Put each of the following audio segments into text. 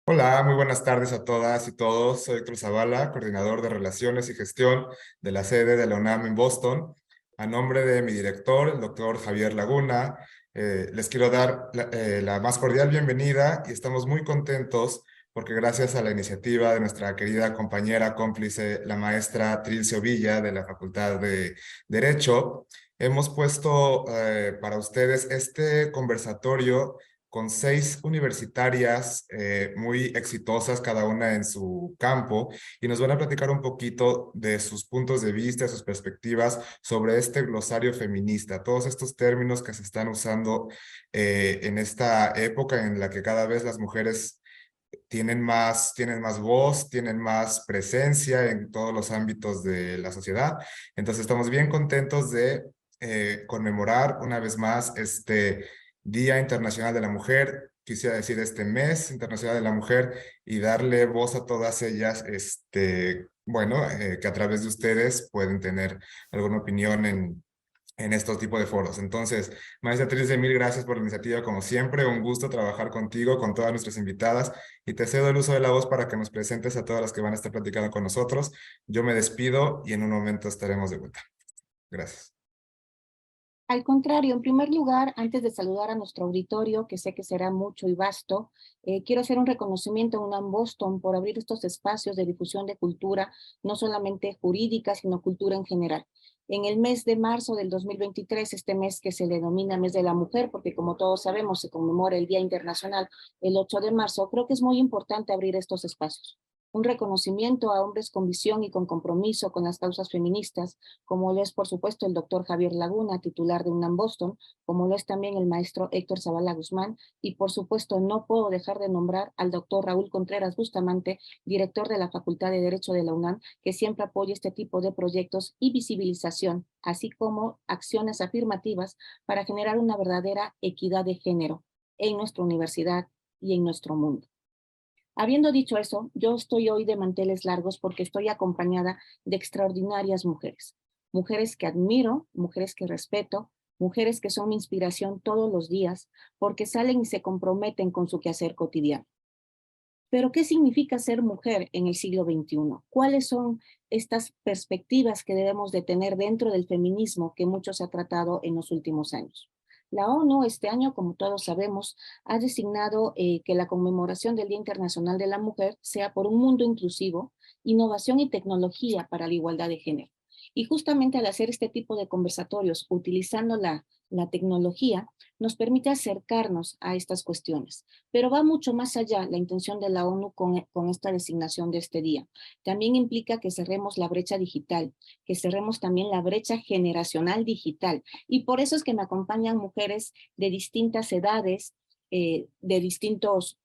Hola, muy buenas tardes a todas y todos. Soy Héctor Zavala, coordinador de Relaciones y Gestión de la sede de la UNAM en Boston. A nombre de mi director, el doctor Javier Laguna, les quiero dar la más cordial bienvenida y estamos muy contentos porque gracias a la iniciativa de nuestra querida compañera cómplice, la maestra Trilce Villa de la Facultad de Derecho, hemos puesto para ustedes este conversatorio con 6 universitarias muy exitosas, cada una en su campo, y nos van a platicar un poquito de sus puntos de vista, sus perspectivas sobre este glosario feminista, todos estos términos que se están usando en esta época en la que cada vez las mujeres tienen más voz, tienen más presencia en todos los ámbitos de la sociedad. Entonces estamos bien contentos de conmemorar una vez más este Día Internacional de la Mujer, quisiera decir este Mes Internacional de la Mujer, y darle voz a todas ellas, que a través de ustedes pueden tener alguna opinión en estos tipos de foros. Entonces, maestra Trilce, mil gracias por la iniciativa, como siempre, un gusto trabajar contigo, con todas nuestras invitadas, y te cedo el uso de la voz para que nos presentes a todas las que van a estar platicando con nosotros. Yo me despido y en un momento estaremos de vuelta. Gracias. Al contrario, en primer lugar, antes de saludar a nuestro auditorio, que sé que será mucho y vasto, quiero hacer un reconocimiento a UNAM Boston por abrir estos espacios de difusión de cultura, no solamente jurídica, sino cultura en general. En el mes de marzo del 2023, este mes que se denomina Mes de la Mujer, porque como todos sabemos se conmemora el Día Internacional el 8 de marzo, creo que es muy importante abrir estos espacios. Un reconocimiento a hombres con visión y con compromiso con las causas feministas, como lo es, por supuesto, el doctor Javier Laguna, titular de UNAM Boston, como lo es también el maestro Héctor Zavala Guzmán, y por supuesto no puedo dejar de nombrar al doctor Raúl Contreras Bustamante, director de la Facultad de Derecho de la UNAM, que siempre apoya este tipo de proyectos y visibilización, así como acciones afirmativas para generar una verdadera equidad de género en nuestra universidad y en nuestro mundo. Habiendo dicho eso, yo estoy hoy de manteles largos porque estoy acompañada de extraordinarias mujeres. Mujeres que admiro, mujeres que respeto, mujeres que son mi inspiración todos los días porque salen y se comprometen con su quehacer cotidiano. Pero, ¿qué significa ser mujer en el siglo XXI? ¿Cuáles son estas perspectivas que debemos de tener dentro del feminismo que mucho se ha tratado en los últimos años? La ONU este año, como todos sabemos, ha designado que la conmemoración del Día Internacional de la Mujer sea por un mundo inclusivo, innovación y tecnología para la igualdad de género. Y justamente al hacer este tipo de conversatorios, utilizando la tecnología, nos permite acercarnos a estas cuestiones. Pero va mucho más allá la intención de la ONU con esta designación de este día. También implica que cerremos la brecha digital, que cerremos también la brecha generacional digital. Y por eso es que me acompañan mujeres de distintas edades, de distintos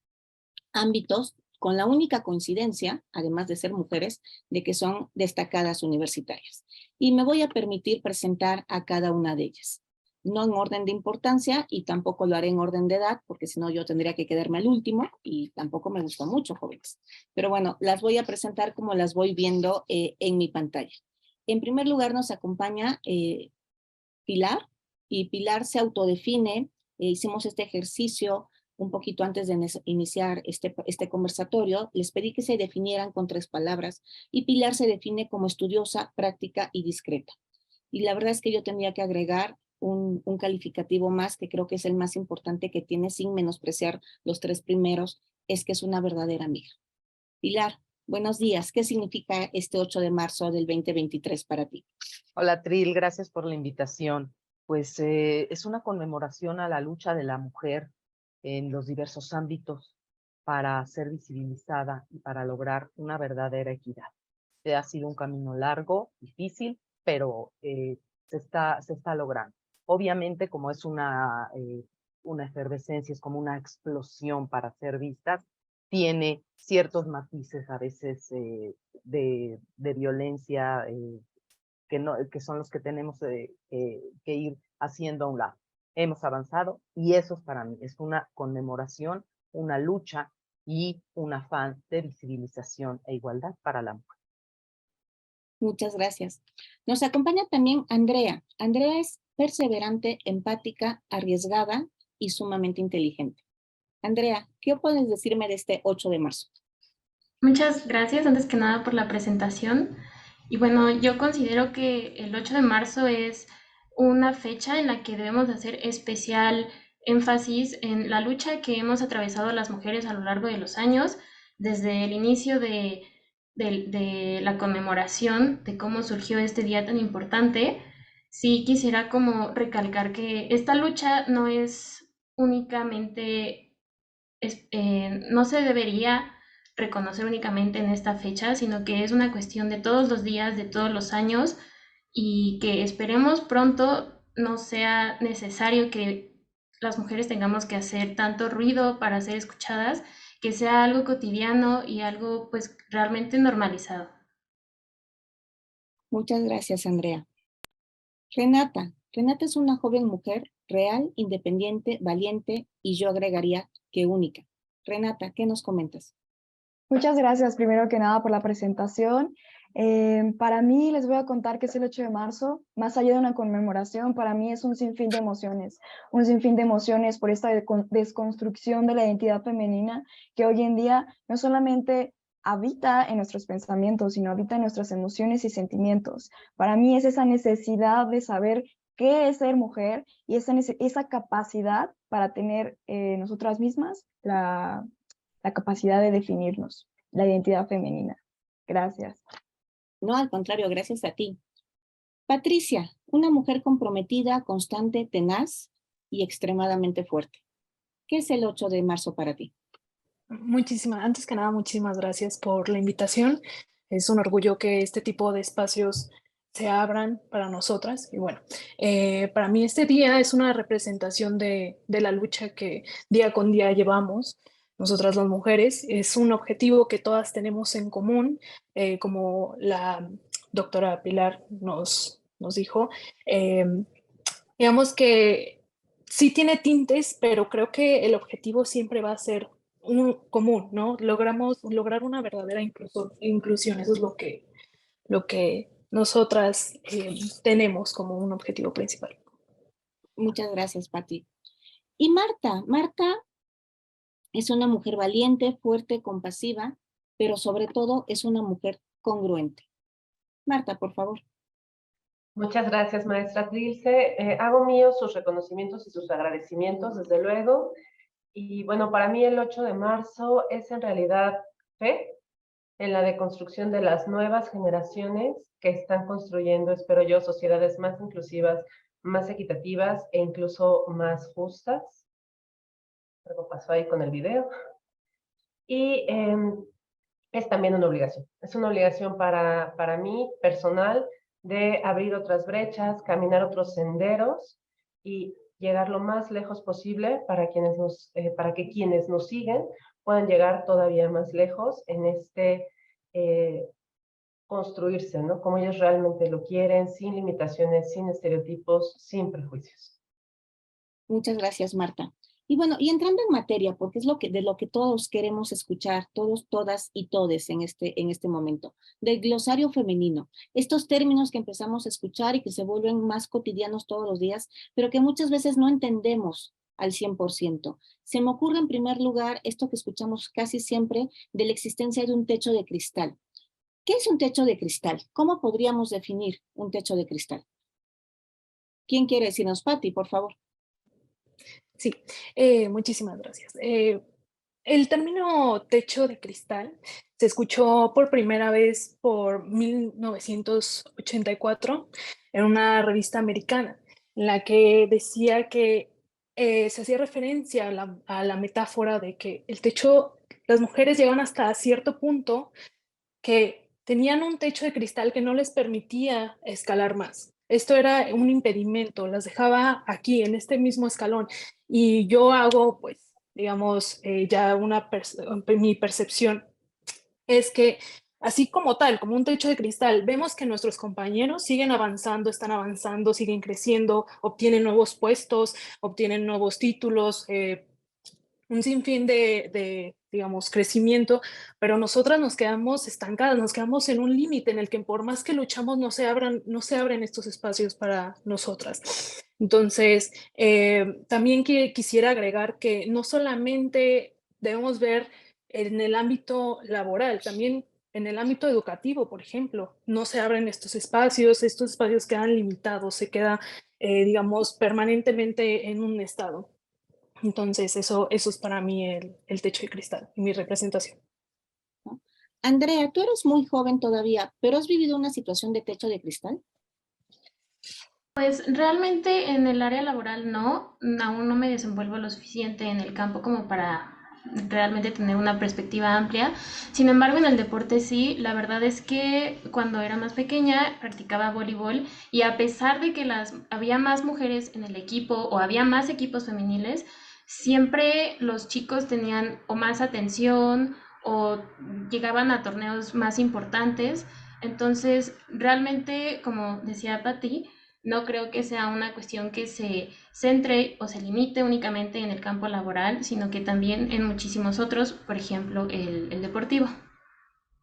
ámbitos, con la única coincidencia, además de ser mujeres, de que son destacadas universitarias. Y me voy a permitir presentar a cada una de ellas. No en orden de importancia y tampoco lo haré en orden de edad, porque si no yo tendría que quedarme al último y tampoco me gusta mucho, jóvenes. Pero bueno, las voy a presentar como las voy viendo en mi pantalla. En primer lugar nos acompaña Pilar, y Pilar se autodefine, hicimos este ejercicio un poquito antes de iniciar este conversatorio, les pedí que se definieran con 3 palabras, y Pilar se define como estudiosa, práctica y discreta. Y la verdad es que yo tendría que agregar un calificativo más, que creo que es el más importante que tiene, sin menospreciar los 3 primeros, es que es una verdadera amiga. Pilar, buenos días. ¿Qué significa este 8 de marzo del 2023 para ti? Hola Tril, gracias por la invitación. Pues es una conmemoración a la lucha de la mujer en los diversos ámbitos para ser visibilizada y para lograr una verdadera equidad. Ha sido un camino largo, difícil, pero se está logrando. Obviamente, como es una efervescencia, es como una explosión para ser vistas, tiene ciertos matices a veces de violencia, que son los que tenemos que ir haciendo a un lado. Hemos avanzado y eso para mí es una conmemoración, una lucha y un afán de visibilización e igualdad para la mujer. Muchas gracias. Nos acompaña también Andrea. Andrea es perseverante, empática, arriesgada y sumamente inteligente. Andrea, ¿qué puedes decirme de este 8 de marzo? Muchas gracias, antes que nada, por la presentación. Y bueno, yo considero que el 8 de marzo es una fecha en la que debemos hacer especial énfasis en la lucha que hemos atravesado las mujeres a lo largo de los años, desde el inicio de la conmemoración de cómo surgió este día tan importante. Sí quisiera como recalcar que esta lucha no es únicamente no se debería reconocer únicamente en esta fecha, sino que es una cuestión de todos los días, de todos los años, y que esperemos pronto no sea necesario que las mujeres tengamos que hacer tanto ruido para ser escuchadas, que sea algo cotidiano y algo pues realmente normalizado. Muchas gracias, Andrea. Renata es una joven mujer real, independiente, valiente y yo agregaría que única. Renata, ¿qué nos comentas? Muchas gracias, primero que nada, por la presentación. Para mí, les voy a contar que es el 8 de marzo. Más allá de una conmemoración, para mí es un sinfín de emociones. Un sinfín de emociones por esta desconstrucción de la identidad femenina que hoy en día no solamente habita en nuestros pensamientos, sino habita en nuestras emociones y sentimientos. Para mí es esa necesidad de saber qué es ser mujer y esa capacidad para tener nosotras mismas la capacidad de definirnos, la identidad femenina. Gracias. No, al contrario, gracias a ti. Patricia, una mujer comprometida, constante, tenaz y extremadamente fuerte. ¿Qué es el 8 de marzo para ti? Antes que nada, muchísimas gracias por la invitación. Es un orgullo que este tipo de espacios se abran para nosotras. Y bueno, para mí este día es una representación de la lucha que día con día llevamos nosotras las mujeres. Es un objetivo que todas tenemos en común, como la doctora Pilar nos dijo. Digamos que sí tiene tintes, pero creo que el objetivo siempre va a ser un común, ¿no? Lograr una verdadera inclusión, eso es lo que nosotras tenemos como un objetivo principal. Muchas gracias, Pati. Y Marta es una mujer valiente, fuerte, compasiva, pero sobre todo es una mujer congruente. Marta, por favor. Muchas gracias, maestra Trilce. Hago míos sus reconocimientos y sus agradecimientos, desde luego. Y bueno, para mí el 8 de marzo es en realidad fe en la deconstrucción de las nuevas generaciones que están construyendo, espero yo, sociedades más inclusivas, más equitativas e incluso más justas. Algo pasó ahí con el video. Y es también una obligación. Es una obligación para mí, personal, de abrir otras brechas, caminar otros senderos y llegar lo más lejos posible para que quienes nos siguen puedan llegar todavía más lejos en este construirse, ¿no? Como ellos realmente lo quieren, sin limitaciones, sin estereotipos, sin prejuicios. Muchas gracias, Marta. Y bueno, y entrando en materia, porque es de lo que todos queremos escuchar, todos, todas y todes en este momento, del glosario femenino, estos términos que empezamos a escuchar y que se vuelven más cotidianos todos los días, pero que muchas veces no entendemos al 100%. Se me ocurre en primer lugar esto que escuchamos casi siempre de la existencia de un techo de cristal. ¿Qué es un techo de cristal? ¿Cómo podríamos definir un techo de cristal? ¿Quién quiere decirnos? Pati, por favor. Sí, muchísimas gracias. El término techo de cristal se escuchó por primera vez por 1984 en una revista americana, en la que decía que se hacía referencia a la metáfora de que el techo, las mujeres llegan hasta cierto punto que tenían un techo de cristal que no les permitía escalar más. Esto era un impedimento, las dejaba aquí, en este mismo escalón. Y yo hago, pues, digamos, ya mi percepción es que así como tal, como un techo de cristal, vemos que nuestros compañeros siguen avanzando, están avanzando, siguen creciendo, obtienen nuevos puestos, obtienen nuevos títulos, un sinfín de digamos, crecimiento, pero nosotras nos quedamos estancadas, nos quedamos en un límite en el que por más que luchamos no se abren estos espacios para nosotras. Entonces, también quisiera agregar que no solamente debemos ver en el ámbito laboral, también en el ámbito educativo, por ejemplo, no se abren estos espacios quedan limitados, se queda, digamos, permanentemente en un estado. Entonces, eso es para mí el techo de cristal y mi representación. ¿no? Andrea, tú eres muy joven todavía, pero ¿has vivido una situación de techo de cristal? Pues realmente en el área laboral no, aún no me desenvuelvo lo suficiente en el campo como para realmente tener una perspectiva amplia. Sin embargo, en el deporte sí, la verdad es que cuando era más pequeña practicaba voleibol y a pesar de que había más mujeres en el equipo o había más equipos femeniles, siempre los chicos tenían o más atención o llegaban a torneos más importantes. Entonces, realmente, como decía Pati, no creo que sea una cuestión que se centre o se limite únicamente en el campo laboral, sino que también en muchísimos otros, por ejemplo, el deportivo.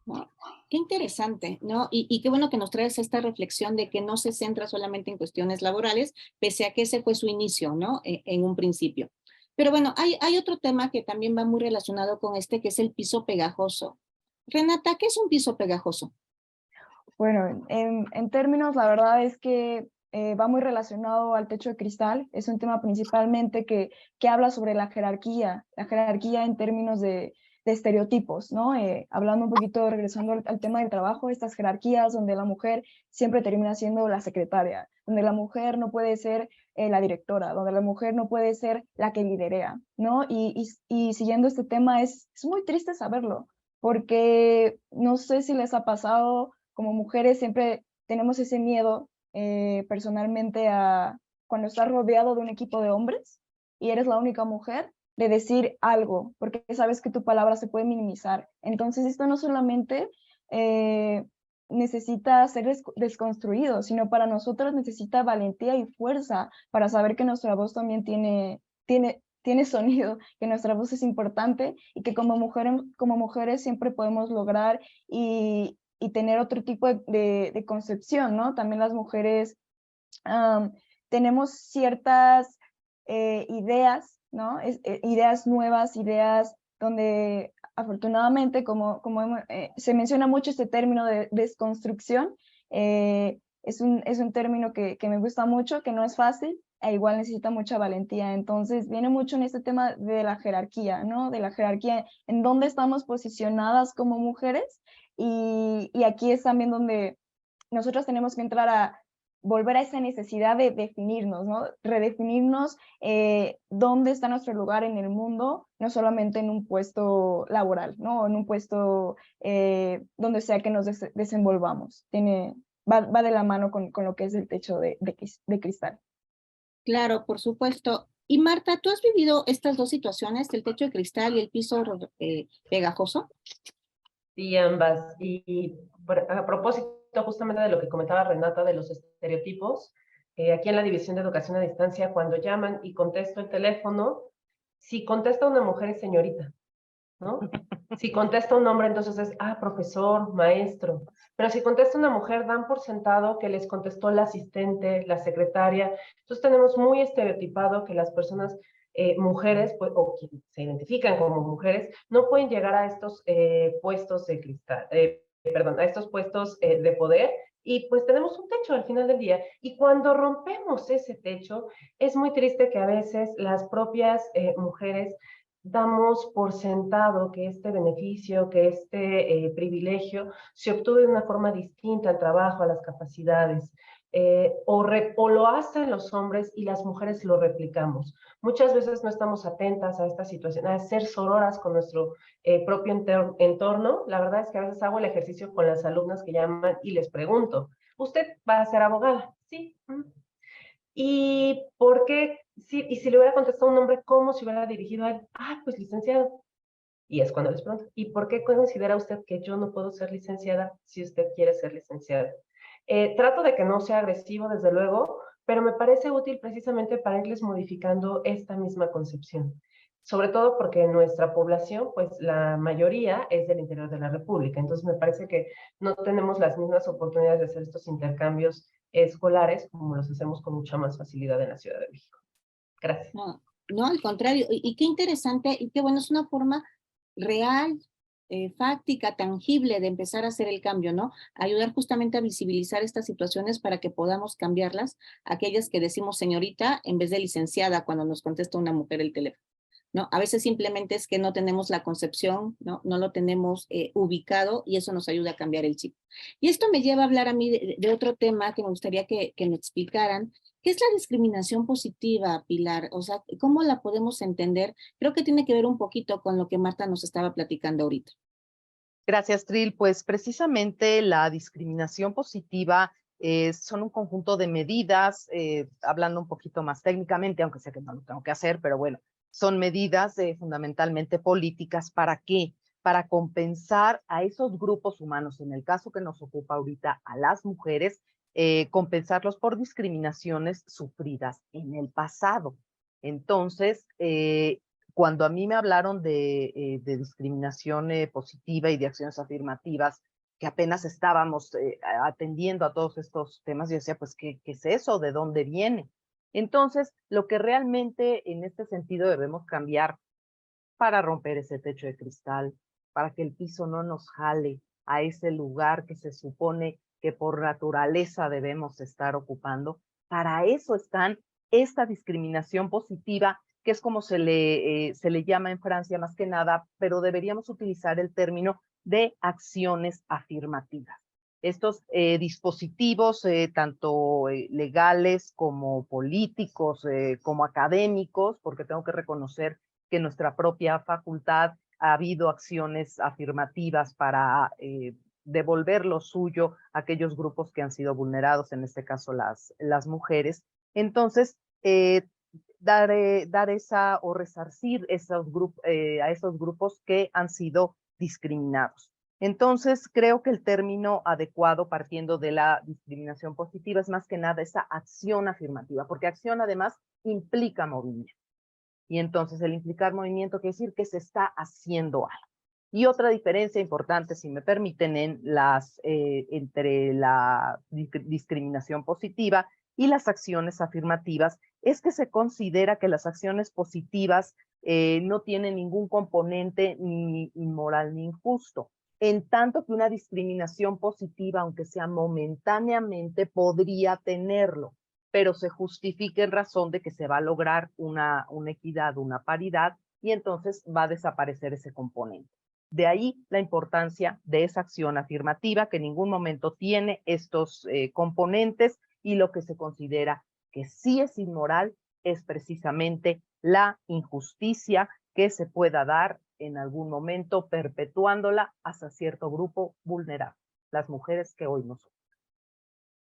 Wow, qué interesante, ¿no? Y qué bueno que nos traes esta reflexión de que no se centra solamente en cuestiones laborales, pese a que ese fue su inicio, ¿no? En un principio. Pero bueno, hay otro tema que también va muy relacionado con este, que es el piso pegajoso. Renata, ¿qué es un piso pegajoso? Bueno, en términos, la verdad es que va muy relacionado al techo de cristal. Es un tema principalmente que habla sobre la jerarquía en términos de estereotipos, ¿no? Hablando un poquito, regresando al tema del trabajo, estas jerarquías donde la mujer siempre termina siendo la secretaria, donde la mujer no puede ser la directora, donde la mujer no puede ser la que liderea, ¿no? Y siguiendo este tema, es muy triste saberlo, porque no sé si les ha pasado, como mujeres siempre tenemos ese miedo personalmente a cuando estás rodeado de un equipo de hombres y eres la única mujer, de decir algo, porque sabes que tu palabra se puede minimizar. Entonces esto no solamente necesita ser desconstruido, sino para nosotros necesita valentía y fuerza para saber que nuestra voz también tiene sonido, que nuestra voz es importante y que como mujeres siempre podemos lograr y tener otro tipo de concepción, ¿no? También las mujeres tenemos ciertas ideas, ¿no? Ideas nuevas, ideas donde afortunadamente, como se menciona mucho este término de desconstrucción, es un término que me gusta mucho, que no es fácil, e igual necesita mucha valentía. Entonces viene mucho en este tema de la jerarquía, ¿no? De la jerarquía, en dónde estamos posicionadas como mujeres, y aquí es también donde nosotros tenemos que entrar a volver a esa necesidad de definirnos, ¿no? Redefinirnos dónde está nuestro lugar en el mundo, no solamente en un puesto laboral, ¿no? En un puesto donde sea que nos desenvolvamos. Va de la mano con lo que es el techo de cristal. Claro, por supuesto. Y Marta, ¿tú has vivido estas dos situaciones, el techo de cristal y el piso pegajoso? Sí, ambas. Y a propósito justamente de lo que comentaba Renata de los estereotipos, aquí en la División de Educación a Distancia, cuando llaman y contesto el teléfono, si contesta una mujer es señorita, ¿no? Si contesta un hombre, entonces es, profesor, maestro. Pero si contesta una mujer, dan por sentado que les contestó la asistente, la secretaria. Entonces tenemos muy estereotipado que las personas mujeres, pues, o quienes se identifican como mujeres, no pueden llegar a estos puestos de cristal, a estos puestos de poder, y pues tenemos un techo al final del día. Y cuando rompemos ese techo, es muy triste que a veces las propias mujeres damos por sentado que este beneficio, que este privilegio se obtuvo de una forma distinta al trabajo, a las capacidades, o lo hacen los hombres y las mujeres lo replicamos. Muchas veces no estamos atentas a esta situación, a ser sororas con nuestro propio entorno. La verdad es que a veces hago el ejercicio con las alumnas que llaman y les pregunto, ¿usted va a ser abogada? Sí. ¿Y por qué? Sí, y si le hubiera contestado un nombre, ¿cómo se hubiera dirigido a él? Pues licenciado. Y es cuando les pregunto, ¿y por qué considera usted que yo no puedo ser licenciada si usted quiere ser licenciada? Trato de que no sea agresivo, desde luego, pero me parece útil precisamente para irles modificando esta misma concepción. sobre todo porque nuestra población, pues la mayoría es del interior de la República. Entonces me parece que no tenemos las mismas oportunidades de hacer estos intercambios escolares como los hacemos con mucha más facilidad en la Ciudad de México. Gracias. No, no, al contrario, y qué interesante, y qué bueno, es una forma real, fáctica, tangible de empezar a hacer el cambio, ¿no? Ayudar justamente a visibilizar estas situaciones para que podamos cambiarlas, aquellas que decimos señorita en vez de licenciada cuando nos contesta una mujer el teléfono, ¿no? A veces simplemente es que no tenemos la concepción, ¿no? No lo tenemos ubicado y eso nos ayuda a cambiar el chip. Y esto me lleva a hablar a mí de otro tema que me gustaría que me explicaran. ¿Qué es la discriminación positiva, Pilar? O sea, ¿cómo la podemos entender? Creo que tiene que ver un poquito con lo que Marta nos estaba platicando ahorita. Gracias, Tril. Pues precisamente la discriminación positiva son un conjunto de medidas, hablando un poquito más técnicamente, aunque sé que no lo tengo que hacer, pero bueno, son medidas fundamentalmente políticas. ¿Para qué? Para compensar a esos grupos humanos, en el caso que nos ocupa ahorita a las mujeres, compensarlos por discriminaciones sufridas en el pasado. Entonces, cuando a mí me hablaron de discriminación positiva y de acciones afirmativas, que apenas estábamos atendiendo a todos estos temas, yo decía, pues, ¿qué es eso? ¿De dónde viene? Entonces, lo que realmente en este sentido debemos cambiar para romper ese techo de cristal, para que el piso no nos jale a ese lugar que se supone que por naturaleza debemos estar ocupando, para eso están esta discriminación positiva, que es como se le llama en Francia más que nada, pero deberíamos utilizar el término de acciones afirmativas. Estos dispositivos, tanto legales como políticos, como académicos, porque tengo que reconocer que en nuestra propia facultad ha habido acciones afirmativas para devolver lo suyo a aquellos grupos que han sido vulnerados, en este caso las mujeres. Entonces, dar esa o resarcir a esos grupos que han sido discriminados. Entonces, creo que el término adecuado partiendo de la discriminación positiva es más que nada esa acción afirmativa, porque acción además implica movimiento. Y entonces el implicar movimiento quiere decir que se está haciendo algo. Y otra diferencia importante, si me permiten, entre la discriminación positiva y las acciones afirmativas, es que se considera que las acciones positivas no tienen ningún componente ni inmoral ni injusto, en tanto que una discriminación positiva, aunque sea momentáneamente, podría tenerlo, pero se justifica en razón de que se va a lograr una equidad, una paridad, y entonces va a desaparecer ese componente. De ahí la importancia de esa acción afirmativa, que en ningún momento tiene estos componentes, y lo que se considera que sí es inmoral es precisamente la injusticia que se pueda dar en algún momento, perpetuándola hasta cierto grupo vulnerable, las mujeres que hoy nos ocupan.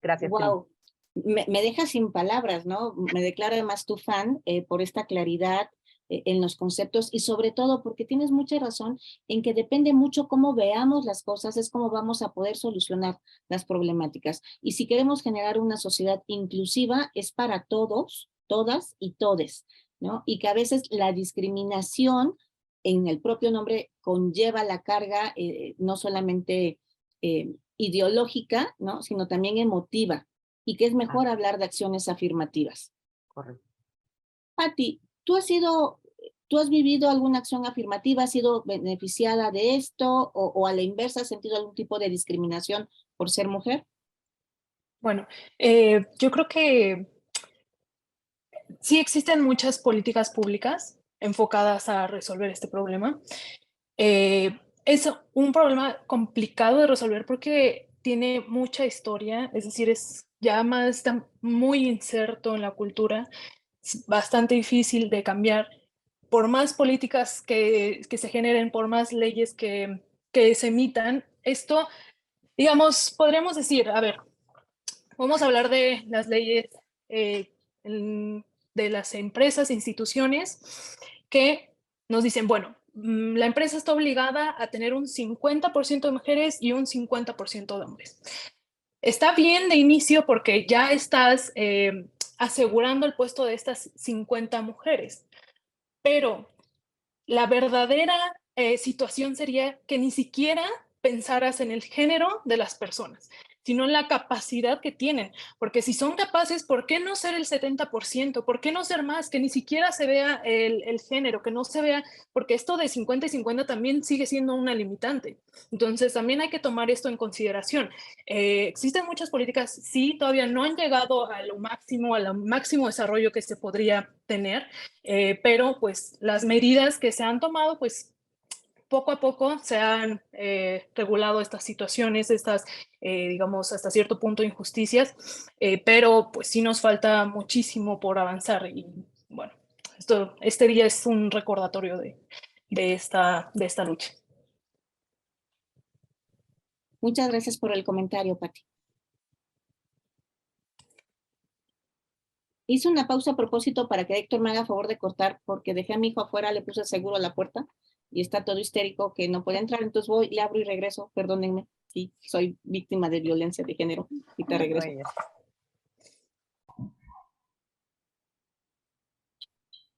Gracias. Wow. Me deja sin palabras, ¿no? Me declaro además tu fan por esta claridad en los conceptos y sobre todo porque tienes mucha razón en que depende mucho cómo veamos las cosas, es cómo vamos a poder solucionar las problemáticas. Y si queremos generar una sociedad inclusiva, es para todos, todas y todes, ¿no? Y que a veces la discriminación en el propio nombre conlleva la carga no solamente ideológica, ¿no? Sino también emotiva, y que es mejor hablar de acciones afirmativas. Correcto. Pati, ¿tú has vivido alguna acción afirmativa? ¿Has sido beneficiada de esto? ¿O a la inversa has sentido algún tipo de discriminación por ser mujer? Bueno, yo creo que sí existen muchas políticas públicas enfocadas a resolver este problema. Es un problema complicado de resolver porque tiene mucha historia, es decir, está muy inserto en la cultura, es bastante difícil de cambiar. Por más políticas que se generen, por más leyes que se emitan, esto, digamos, podríamos decir, a ver, vamos a hablar de las leyes de las empresas, instituciones que nos dicen, bueno, la empresa está obligada a tener un 50% de mujeres y un 50% de hombres. Está bien de inicio porque ya estás asegurando el puesto de estas 50 mujeres, pero la verdadera situación sería que ni siquiera pensaras en el género de las personas, sino en la capacidad que tienen. Porque si son capaces, ¿por qué no ser el 70%? ¿Por qué no ser más? Que ni siquiera se vea el género, que no se vea, porque esto de 50 y 50 también sigue siendo una limitante. Entonces, también hay que tomar esto en consideración. Existen muchas políticas, sí, todavía no han llegado a lo máximo, al máximo desarrollo que se podría tener, pero pues las medidas que se han tomado, pues poco a poco se han regulado estas situaciones, estas, digamos, hasta cierto punto injusticias, pero pues sí nos falta muchísimo por avanzar y bueno, este día es un recordatorio de esta lucha. Muchas gracias por el comentario, Pati. Hice una pausa a propósito para que Héctor me haga favor de cortar, porque dejé a mi hijo afuera, le puse seguro a la puerta y está todo histérico que no puede entrar, entonces voy, le abro y regreso, perdónenme, sí, soy víctima de violencia de género y te regreso.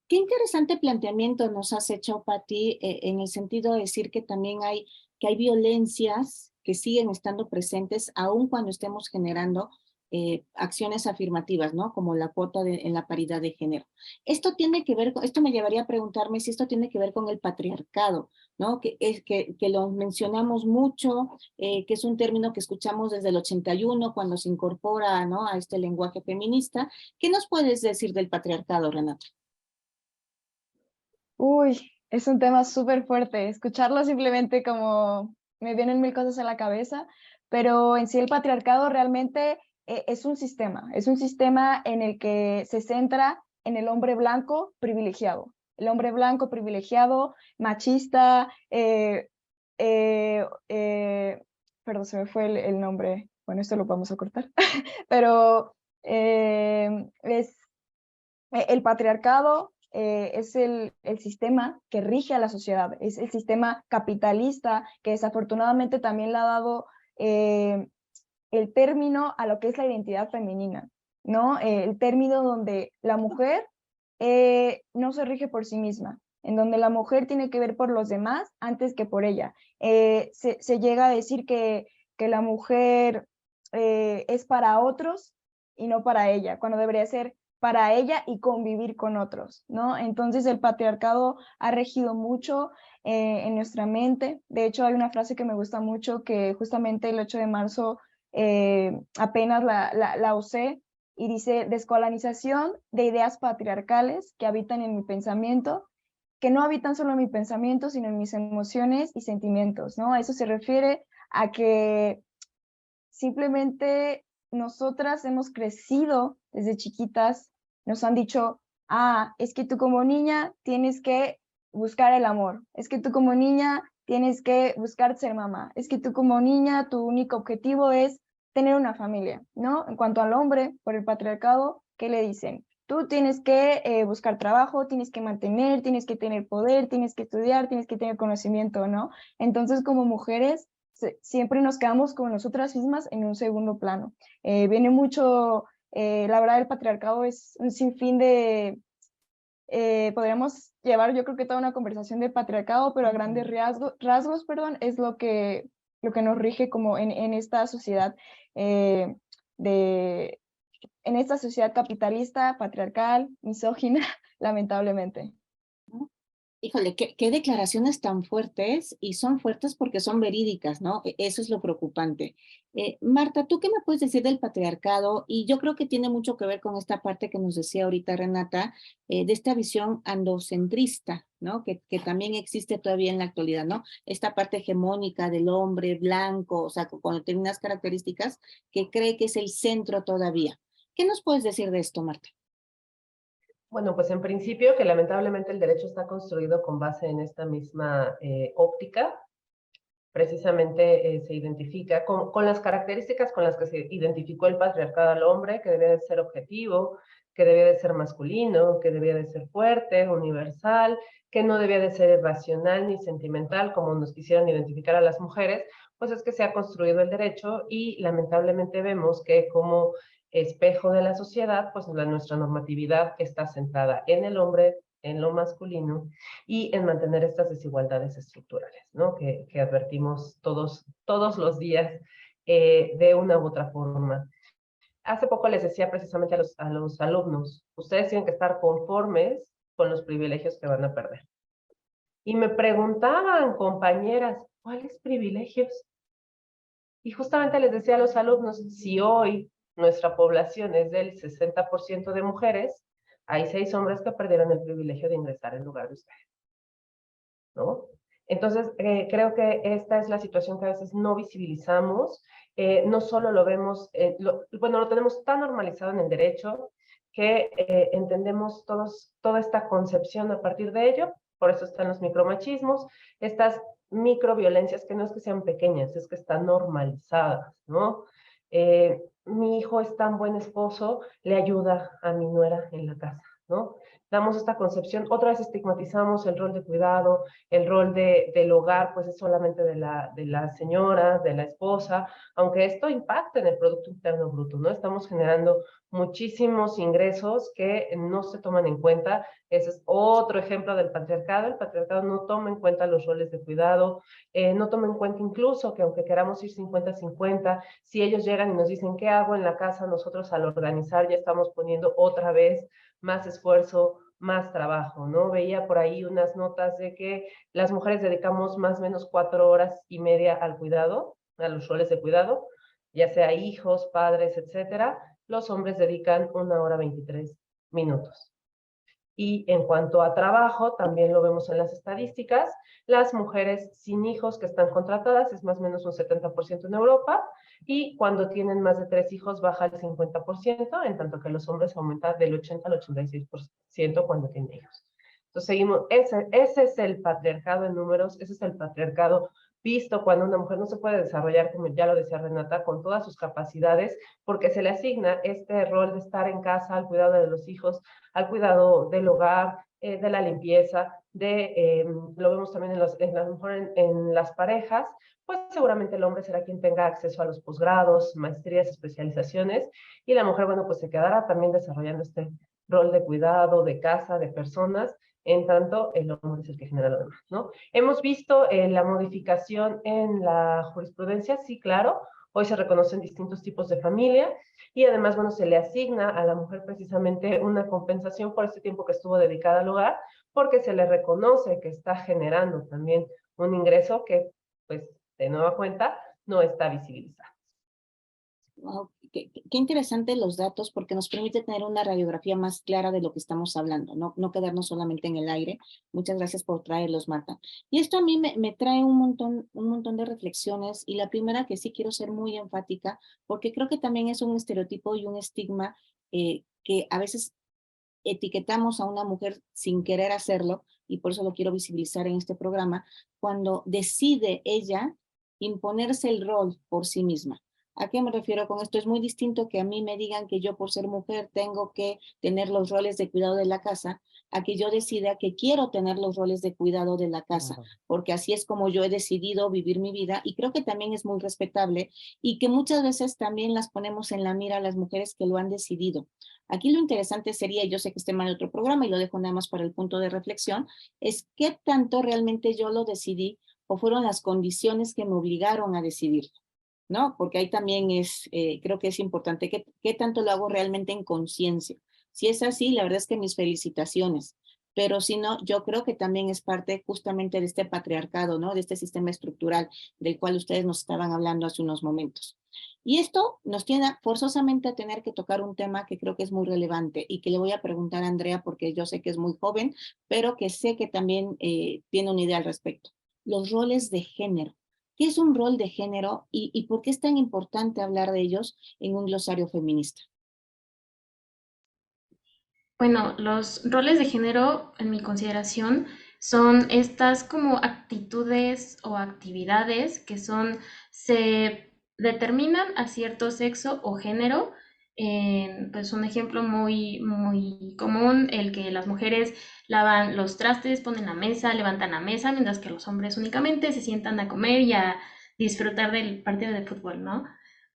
Qué interesante planteamiento nos has hecho, Pati, en el sentido de decir que también hay violencias que siguen estando presentes aun cuando estemos generando acciones afirmativas, ¿no? Como la cuota en la paridad de género. Esto tiene que ver, esto me llevaría a preguntarme si esto tiene que ver con el patriarcado, ¿no? Que lo mencionamos mucho, que es un término que escuchamos desde el 81 cuando se incorpora, ¿no? A este lenguaje feminista. ¿Qué nos puedes decir del patriarcado, Renata? Uy, es un tema súper fuerte. Escucharlo simplemente como me vienen mil cosas a la cabeza, pero en sí el patriarcado realmente es un sistema en el que se centra en el hombre blanco privilegiado. El hombre blanco privilegiado, machista, perdón, se me fue el nombre. Bueno, esto lo vamos a cortar, pero es el patriarcado es el sistema que rige a la sociedad, es el sistema capitalista que desafortunadamente también le ha dado el término a lo que es la identidad femenina, ¿no? El término donde la mujer no se rige por sí misma, en donde la mujer tiene que ver por los demás antes que por ella. Se llega a decir que la mujer es para otros y no para ella, cuando debería ser para ella y convivir con otros, ¿no? Entonces el patriarcado ha regido mucho en nuestra mente. De hecho, hay una frase que me gusta mucho que justamente el 8 de marzo apenas la usé y dice: descolonización de ideas patriarcales que habitan en mi pensamiento, que no habitan solo en mi pensamiento, sino en mis emociones y sentimientos, ¿no? Eso se refiere a que simplemente nosotras hemos crecido desde chiquitas, nos han dicho, es que tú como niña tienes que buscar el amor, es que tú como niña tienes que buscar ser mamá, es que tú como niña tu único objetivo es tener una familia, ¿no? En cuanto al hombre, por el patriarcado, ¿qué le dicen? Tú tienes que buscar trabajo, tienes que mantener, tienes que tener poder, tienes que estudiar, tienes que tener conocimiento, ¿no? Entonces, como mujeres, siempre nos quedamos con nosotras mismas en un segundo plano. Viene mucho, la verdad, el patriarcado es un sinfín de, podríamos llevar yo creo que toda una conversación de patriarcado, pero a grandes rasgos, es lo que nos rige como en esta sociedad en esta sociedad capitalista, patriarcal, misógina, lamentablemente. Híjole, qué declaraciones tan fuertes, y son fuertes porque son verídicas, ¿no? Eso es lo preocupante. Marta, ¿tú qué me puedes decir del patriarcado? Y yo creo que tiene mucho que ver con esta parte que nos decía ahorita Renata, de esta visión androcentrista, ¿no? Que también existe todavía en la actualidad, ¿no? Esta parte hegemónica del hombre blanco, o sea, con determinadas características, que cree que es el centro todavía. ¿Qué nos puedes decir de esto, Marta? Bueno, pues en principio que lamentablemente el derecho está construido con base en esta misma óptica. Precisamente se identifica con las características con las que se identificó el patriarcado al hombre, que debía de ser objetivo, que debía de ser masculino, que debía de ser fuerte, universal, que no debía de ser irracional ni sentimental, como nos quisieran identificar a las mujeres. Pues es que se ha construido el derecho y lamentablemente vemos que como espejo de la sociedad, pues nuestra normatividad está centrada en el hombre en lo masculino y en mantener estas desigualdades estructurales, ¿no? Que advertimos todos los días de una u otra forma. Hace poco les decía precisamente a los alumnos, ustedes tienen que estar conformes con los privilegios que van a perder. Y me preguntaban, compañeras, ¿cuáles privilegios? Y justamente les decía a los alumnos, si hoy nuestra población es del 60% de mujeres, hay 6 hombres que perdieron el privilegio de ingresar en lugar de ustedes, ¿no? Entonces, creo que esta es la situación que a veces no visibilizamos, no solo lo vemos, bueno, lo tenemos tan normalizado en el derecho que entendemos toda esta concepción a partir de ello, por eso están los micromachismos, estas microviolencias que no es que sean pequeñas, es que están normalizadas, ¿no? Mi hijo es tan buen esposo, le ayuda a mi nuera en la casa, ¿no? Damos esta concepción, otra vez estigmatizamos el rol de cuidado, el rol del hogar, pues es solamente de la señora, de la esposa, aunque esto impacta en el Producto Interno Bruto, ¿no? Estamos generando muchísimos ingresos que no se toman en cuenta. Ese es otro ejemplo del patriarcado. El patriarcado no toma en cuenta los roles de cuidado, no toma en cuenta incluso que aunque queramos ir 50-50, si ellos llegan y nos dicen, ¿qué hago en la casa? Nosotros al organizar ya estamos poniendo otra vez más esfuerzo, más trabajo, ¿no? Veía por ahí unas notas de que las mujeres dedicamos más o menos 4 horas y media al cuidado, a los roles de cuidado, ya sea hijos, padres, etcétera. Los hombres dedican 1 hora 23 minutos. Y en cuanto a trabajo, también lo vemos en las estadísticas, las mujeres sin hijos que están contratadas es más o menos un 70% en Europa, y cuando tienen más de 3 hijos baja al 50%, en tanto que los hombres aumentan del 80 al 86% cuando tienen hijos. Entonces seguimos, ese es el patriarcado en números, ese es el patriarcado visto cuando una mujer no se puede desarrollar, como ya lo decía Renata, con todas sus capacidades, porque se le asigna este rol de estar en casa, al cuidado de los hijos, al cuidado del hogar, de la limpieza, lo vemos también en las parejas, pues seguramente el hombre será quien tenga acceso a los posgrados, maestrías, especializaciones, y la mujer, bueno, pues se quedará también desarrollando este rol de cuidado, de casa, de personas, en tanto el hombre es el que genera lo demás, ¿no? Hemos visto la modificación en la jurisprudencia, sí, claro, hoy se reconocen distintos tipos de familia, y además, bueno, se le asigna a la mujer precisamente una compensación por este tiempo que estuvo dedicada al hogar, porque se le reconoce que está generando también un ingreso que, pues, de nueva cuenta, no está visibilizado. Wow, qué interesante los datos porque nos permite tener una radiografía más clara de lo que estamos hablando, no quedarnos solamente en el aire. Muchas gracias por traerlos, Marta. Y esto a mí me trae un montón de reflexiones, y la primera, que sí quiero ser muy enfática, porque creo que también es un estereotipo y un estigma que a veces etiquetamos a una mujer sin querer hacerlo, y por eso lo quiero visibilizar en este programa, cuando decide ella imponerse el rol por sí misma. ¿A qué me refiero con esto? Es muy distinto que a mí me digan que yo por ser mujer tengo que tener los roles de cuidado de la casa, a que yo decida que quiero tener los roles de cuidado de la casa, porque así es como yo he decidido vivir mi vida, y creo que también es muy respetable, y que muchas veces también las ponemos en la mira a las mujeres que lo han decidido. Aquí lo interesante sería, yo sé que este mal de otro programa y lo dejo nada más para el punto de reflexión, es qué tanto realmente yo lo decidí o fueron las condiciones que me obligaron a decidirlo, ¿no? Porque ahí también creo que es importante qué tanto lo hago realmente en conciencia. Si es así, la verdad es que mis felicitaciones, pero si no, yo creo que también es parte justamente de este patriarcado, ¿no? De este sistema estructural del cual ustedes nos estaban hablando hace unos momentos. Y esto nos tiene forzosamente a tener que tocar un tema que creo que es muy relevante y que le voy a preguntar a Andrea porque yo sé que es muy joven, pero que sé que también tiene una idea al respecto. Los roles de género. ¿Qué es un rol de género y por qué es tan importante hablar de ellos en un glosario feminista? Bueno, los roles de género, en mi consideración, son estas como actitudes o actividades que se determinan a cierto sexo o género. Pues un ejemplo muy común, el que las mujeres lavan los trastes, ponen la mesa, levantan la mesa, mientras que los hombres únicamente se sientan a comer y a disfrutar del partido de fútbol, ¿no?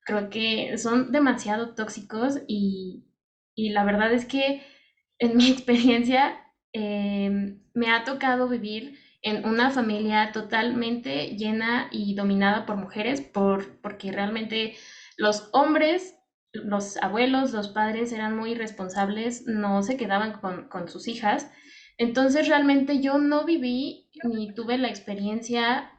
Creo que son demasiado tóxicos y la verdad es que en mi experiencia me ha tocado vivir en una familia totalmente llena y dominada por mujeres, porque realmente los hombres, los abuelos, los padres eran muy irresponsables, no se quedaban con sus hijas. Entonces realmente yo no viví ni tuve la experiencia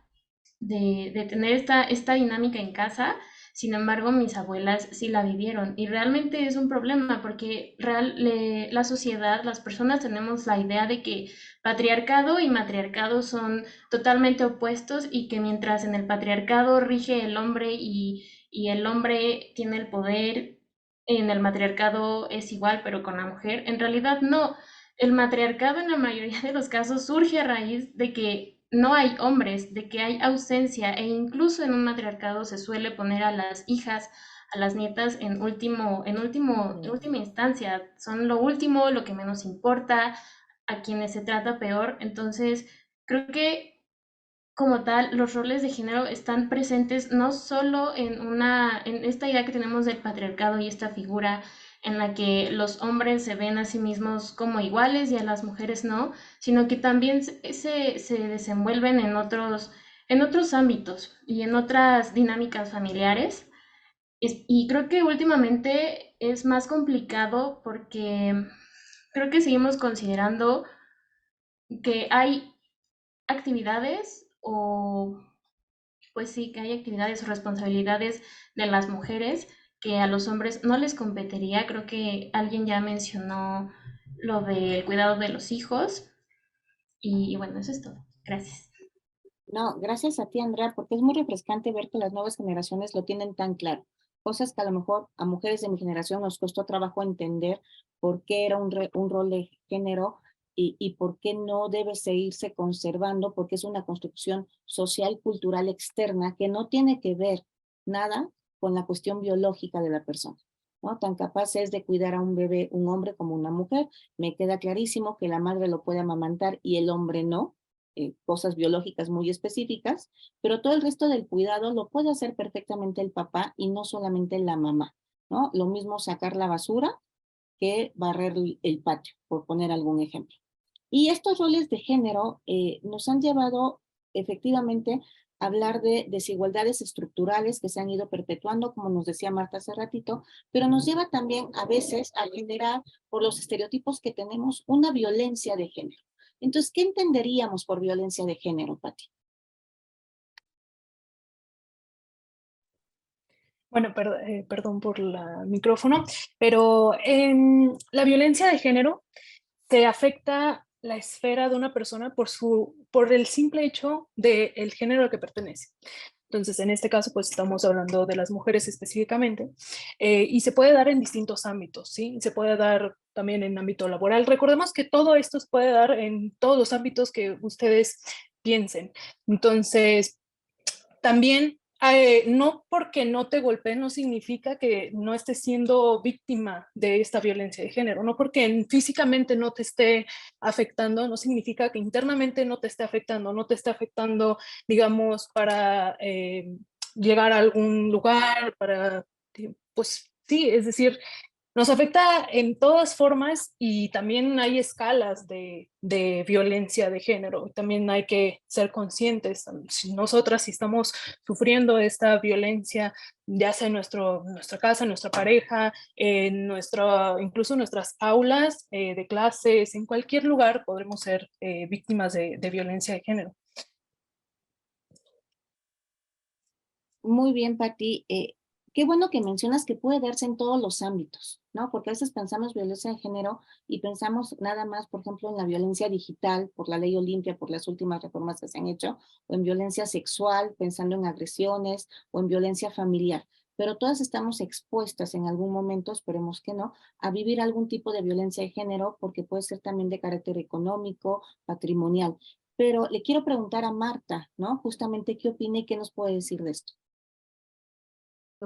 de tener esta dinámica en casa. Sin embargo, mis abuelas sí la vivieron y realmente es un problema porque la sociedad, las personas tenemos la idea de que patriarcado y matriarcado son totalmente opuestos y que mientras en el patriarcado rige el hombre y el hombre tiene el poder, en el matriarcado es igual pero con la mujer, en realidad no. El matriarcado en la mayoría de los casos surge a raíz de que no hay hombres, de que hay ausencia e incluso en un matriarcado se suele poner a las hijas, a las nietas en última instancia, son lo último, lo que menos importa, a quienes se trata peor. Entonces, creo que como tal, los roles de género están presentes no solo en esta idea que tenemos del patriarcado y esta figura en la que los hombres se ven a sí mismos como iguales y a las mujeres no, sino que también se desenvuelven en otros ámbitos y en otras dinámicas familiares. Y creo que últimamente es más complicado porque creo que seguimos considerando que hay actividades o pues sí, que hay actividades o responsabilidades de las mujeres que a los hombres no les competiría. Creo que alguien ya mencionó lo del cuidado de los hijos y bueno, eso es todo. Gracias. No, gracias a ti, Andrea, porque es muy refrescante ver que las nuevas generaciones lo tienen tan claro. Cosas que a lo mejor a mujeres de mi generación nos costó trabajo entender por qué era un rol de género y por qué no debe seguirse conservando, porque es una construcción social, cultural externa que no tiene que ver nada con la cuestión biológica de la persona, ¿no? Tan capaz es de cuidar a un bebé, un hombre como una mujer. Me queda clarísimo que la madre lo puede amamantar y el hombre no, cosas biológicas muy específicas, pero todo el resto del cuidado lo puede hacer perfectamente el papá y no solamente la mamá, ¿no? Lo mismo sacar la basura que barrer el patio, por poner algún ejemplo. Y estos roles de género nos han llevado efectivamente a hablar de desigualdades estructurales que se han ido perpetuando, como nos decía Marta hace ratito, pero nos lleva también a veces a generar, por los estereotipos que tenemos, una violencia de género. Entonces, ¿qué entenderíamos por violencia de género, Pati? Bueno, perdón por el micrófono, pero la violencia de género te afecta la esfera de una persona por el simple hecho del género al que pertenece. Entonces, en este caso, pues estamos hablando de las mujeres específicamente, y se puede dar en distintos ámbitos, ¿sí? Se puede dar también en ámbito laboral. Recordemos que todo esto se puede dar en todos los ámbitos que ustedes piensen. Entonces, también, no porque no te golpeen no significa que no estés siendo víctima de esta violencia de género, no porque físicamente no te esté afectando, no significa que internamente no te esté afectando, digamos, para llegar a algún lugar, pues sí, es decir, nos afecta en todas formas y también hay escalas de violencia de género. También hay que ser conscientes. Si nosotras si estamos sufriendo esta violencia, ya sea en nuestra casa, en nuestra pareja, incluso en nuestras aulas de clases, en cualquier lugar podremos ser víctimas de violencia de género. Muy bien, Pati. Qué bueno que mencionas que puede darse en todos los ámbitos, ¿no? Porque a veces pensamos violencia de género y pensamos nada más, por ejemplo, en la violencia digital por la ley Olimpia, por las últimas reformas que se han hecho, o en violencia sexual, pensando en agresiones, o en violencia familiar. Pero todas estamos expuestas en algún momento, esperemos que no, a vivir algún tipo de violencia de género, porque puede ser también de carácter económico, patrimonial. Pero le quiero preguntar a Marta, ¿no? Justamente qué opina y qué nos puede decir de esto.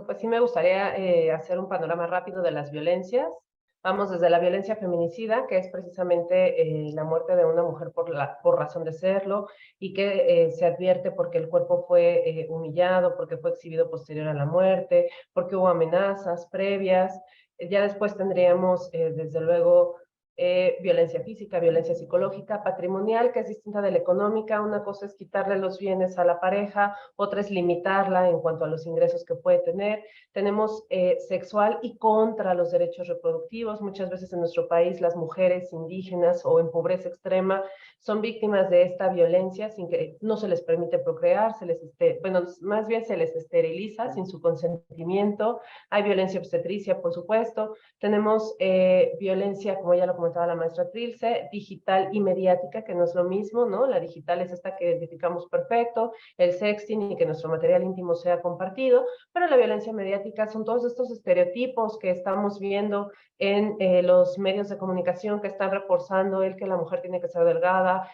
Pues sí me gustaría hacer un panorama rápido de las violencias. Vamos desde la violencia feminicida, que es precisamente la muerte de una mujer por razón de serlo y que se advierte porque el cuerpo fue humillado, porque fue exhibido posterior a la muerte, porque hubo amenazas previas. Ya después tendríamos, desde luego, violencia física, violencia psicológica, patrimonial, que es distinta de la económica. Una cosa es quitarle los bienes a la pareja, otra es limitarla en cuanto a los ingresos que puede tener. Tenemos sexual y contra los derechos reproductivos. Muchas veces en nuestro país las mujeres indígenas o en pobreza extrema son víctimas de esta violencia sin que no se les permite procrear, bueno, más bien se les esteriliza sin su consentimiento. Hay violencia obstetricia, por supuesto. Tenemos violencia, como ya lo comentaba la maestra Trilce, digital y mediática, que no es lo mismo, ¿no? La digital es esta que identificamos perfecto, el sexting y que nuestro material íntimo sea compartido, pero la violencia mediática son todos estos estereotipos que estamos viendo en los medios de comunicación que están reforzando el que la mujer tiene que ser delgada,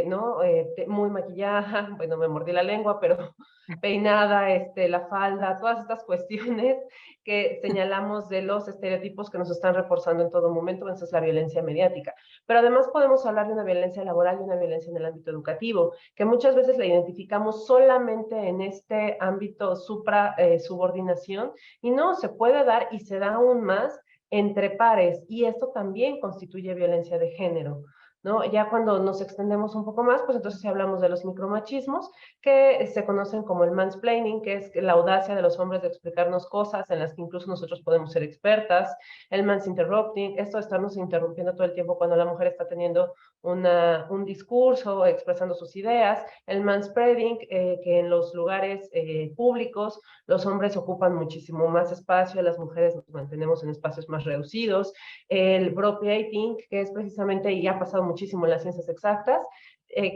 ¿no? Muy maquillada, bueno, me mordí la lengua, pero peinada, la falda, todas estas cuestiones que señalamos de los estereotipos que nos están reforzando en todo momento. Esa es la violencia mediática. Pero además podemos hablar de una violencia laboral y una violencia en el ámbito educativo, que muchas veces la identificamos solamente en este ámbito subordinación, y no, se puede dar y se da aún más entre pares, y esto también constituye violencia de género, ¿no? Ya cuando nos extendemos un poco más, pues entonces sí hablamos de los micromachismos, que se conocen como el mansplaining, que es la audacia de los hombres de explicarnos cosas en las que incluso nosotros podemos ser expertas. El mansinterrupting, esto de estarnos interrumpiendo todo el tiempo cuando la mujer está teniendo un discurso, expresando sus ideas. El manspreading, que en los lugares públicos los hombres ocupan muchísimo más espacio, las mujeres nos mantenemos en espacios más reducidos. El bropiating, que es precisamente, y ha pasado muchísimo en las ciencias exactas,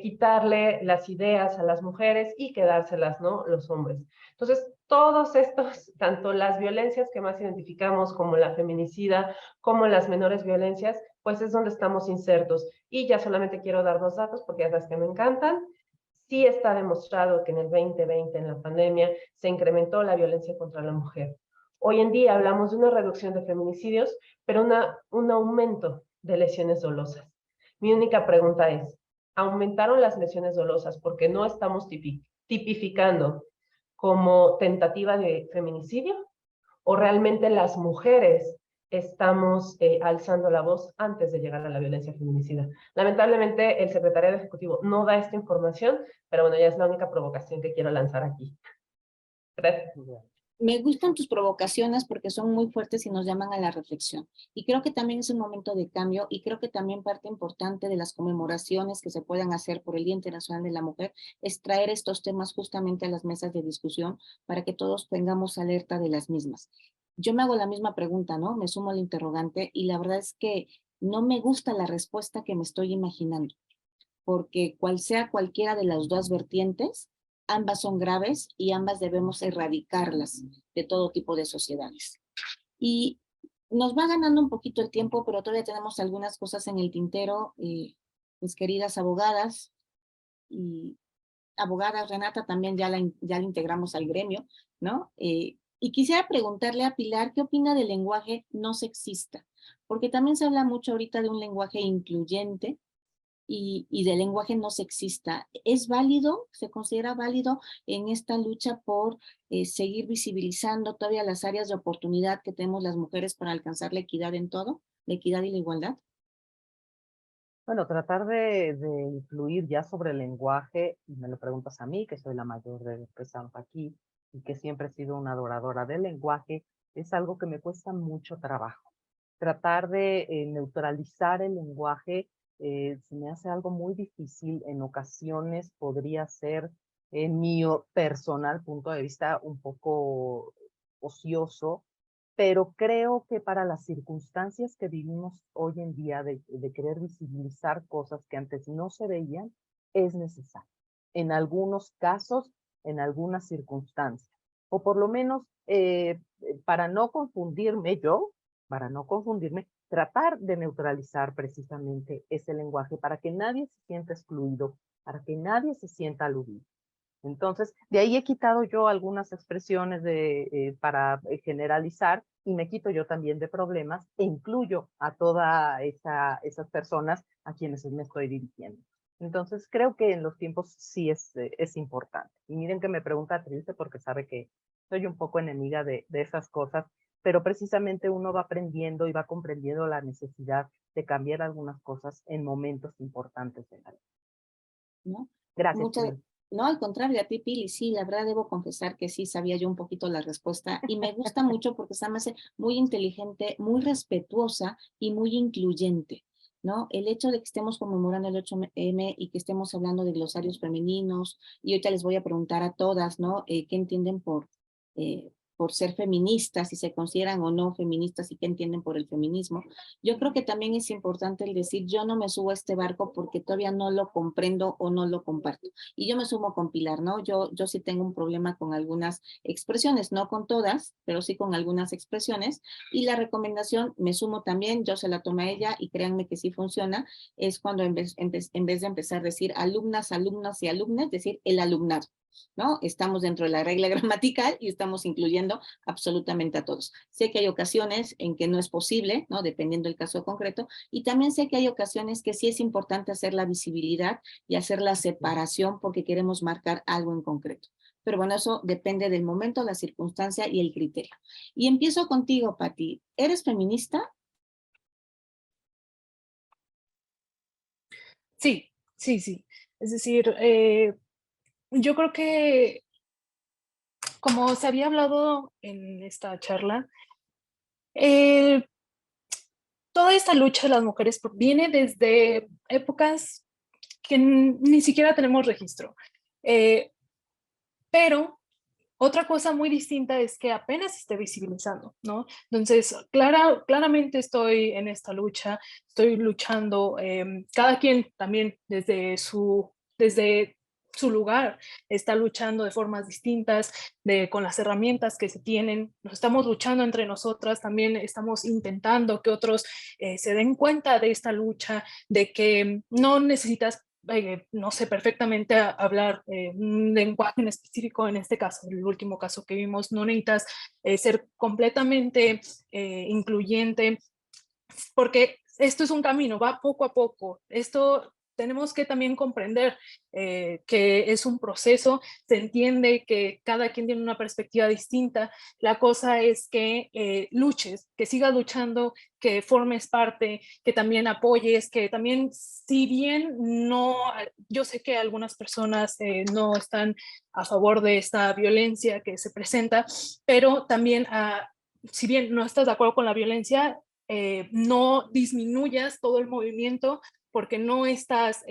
quitarle las ideas a las mujeres y quedárselas, ¿no?, los hombres. Entonces, todos estos, tanto las violencias que más identificamos como la feminicida, como las menores violencias, pues es donde estamos insertos. Y ya solamente quiero dar 2 datos, porque ya sabes que me encantan. Sí está demostrado que en el 2020, en la pandemia, se incrementó la violencia contra la mujer. Hoy en día hablamos de una reducción de feminicidios, pero un aumento de lesiones dolosas. Mi única pregunta es, ¿aumentaron las lesiones dolosas porque no estamos tipificando como tentativa de feminicidio? ¿O realmente las mujeres estamos alzando la voz antes de llegar a la violencia feminicida? Lamentablemente, el secretariado ejecutivo no da esta información, pero bueno, ya es la única provocación que quiero lanzar aquí. Gracias. Me gustan tus provocaciones porque son muy fuertes y nos llaman a la reflexión. Y creo que también es un momento de cambio, y creo que también parte importante de las conmemoraciones que se puedan hacer por el Día Internacional de la Mujer es traer estos temas justamente a las mesas de discusión para que todos tengamos alerta de las mismas. Yo me hago la misma pregunta, ¿no? Me sumo al interrogante, y la verdad es que no me gusta la respuesta que me estoy imaginando, porque cual sea cualquiera de las 2 vertientes, ambas son graves y ambas debemos erradicarlas de todo tipo de sociedades. Y nos va ganando un poquito el tiempo, pero todavía tenemos algunas cosas en el tintero, mis queridas abogadas, y abogadas, Renata, también ya la integramos al gremio, ¿no? Y quisiera preguntarle a Pilar, ¿qué opina del lenguaje no sexista? Porque también se habla mucho ahorita de un lenguaje incluyente, y del lenguaje no sexista. ¿Es válido, se considera válido en esta lucha por seguir visibilizando todavía las áreas de oportunidad que tenemos las mujeres para alcanzar la equidad en todo, la equidad y la igualdad? Bueno, tratar de influir ya sobre el lenguaje, y me lo preguntas a mí, que soy la mayor de Zampa aquí, y que siempre he sido una adoradora del lenguaje, es algo que me cuesta mucho trabajo. Tratar de neutralizar el lenguaje se me hace algo muy difícil. En ocasiones podría ser, en mi personal punto de vista, un poco ocioso, pero creo que para las circunstancias que vivimos hoy en día de querer visibilizar cosas que antes no se veían, es necesario. En algunos casos, en algunas circunstancias. O por lo menos, para no confundirme yo, tratar de neutralizar precisamente ese lenguaje para que nadie se sienta excluido, para que nadie se sienta aludido. Entonces, de ahí he quitado yo algunas expresiones para generalizar, y me quito yo también de problemas e incluyo a todas esas personas a quienes me estoy dirigiendo. Entonces, creo que en los tiempos sí es importante. Y miren que me pregunta Trilce porque sabe que soy un poco enemiga de esas cosas, pero precisamente uno va aprendiendo y va comprendiendo la necesidad de cambiar algunas cosas en momentos importantes de la vida. ¿No? Gracias. No, al contrario, a ti, Pili, sí, la verdad debo confesar que sí sabía yo un poquito la respuesta y me gusta mucho porque se me hace muy inteligente, muy respetuosa y muy incluyente, ¿no? El hecho de que estemos conmemorando el 8M y que estemos hablando de glosarios femeninos, y ahorita les voy a preguntar a todas, ¿no? ¿Qué entienden por ser feministas, si se consideran o no feministas y qué entienden por el feminismo? Yo creo que también es importante el decir, yo no me subo a este barco porque todavía no lo comprendo o no lo comparto. Y yo me sumo con Pilar, ¿no? Yo sí tengo un problema con algunas expresiones, no con todas, pero sí con algunas expresiones. Y la recomendación, me sumo también, yo se la tomé a ella y créanme que sí funciona, es cuando en vez de empezar a decir alumnas, alumnos y alumnas, decir el alumnado, ¿no? Estamos dentro de la regla gramatical y estamos incluyendo absolutamente a todos. Sé que hay ocasiones en que no es posible, ¿no? Dependiendo del caso concreto, y también sé que hay ocasiones que sí es importante hacer la visibilidad y hacer la separación porque queremos marcar algo en concreto. Pero bueno, eso depende del momento, la circunstancia y el criterio. Y empiezo contigo, Pati. ¿Eres feminista? Sí, sí, sí. Es decir, yo creo que, como se había hablado en esta charla, toda esta lucha de las mujeres viene desde épocas que ni siquiera tenemos registro. Pero otra cosa muy distinta es que apenas se esté visibilizando, ¿no? Entonces, claramente estoy en esta lucha, estoy luchando, cada quien también desde su lugar está luchando de formas distintas, con las herramientas que se tienen, nos estamos luchando entre nosotras, también estamos intentando que otros se den cuenta de esta lucha, de que no necesitas no sé, perfectamente hablar un lenguaje en específico, en este caso, el último caso que vimos, no necesitas ser completamente incluyente, porque esto es un camino, va poco a poco. Esto tenemos que también comprender que es un proceso, se entiende que cada quien tiene una perspectiva distinta. La cosa es que luches, que sigas luchando, que formes parte, que también apoyes, que también, si bien no, yo sé que algunas personas no están a favor de esta violencia que se presenta, pero también si bien no estás de acuerdo con la violencia, no disminuyas todo el movimiento porque no estás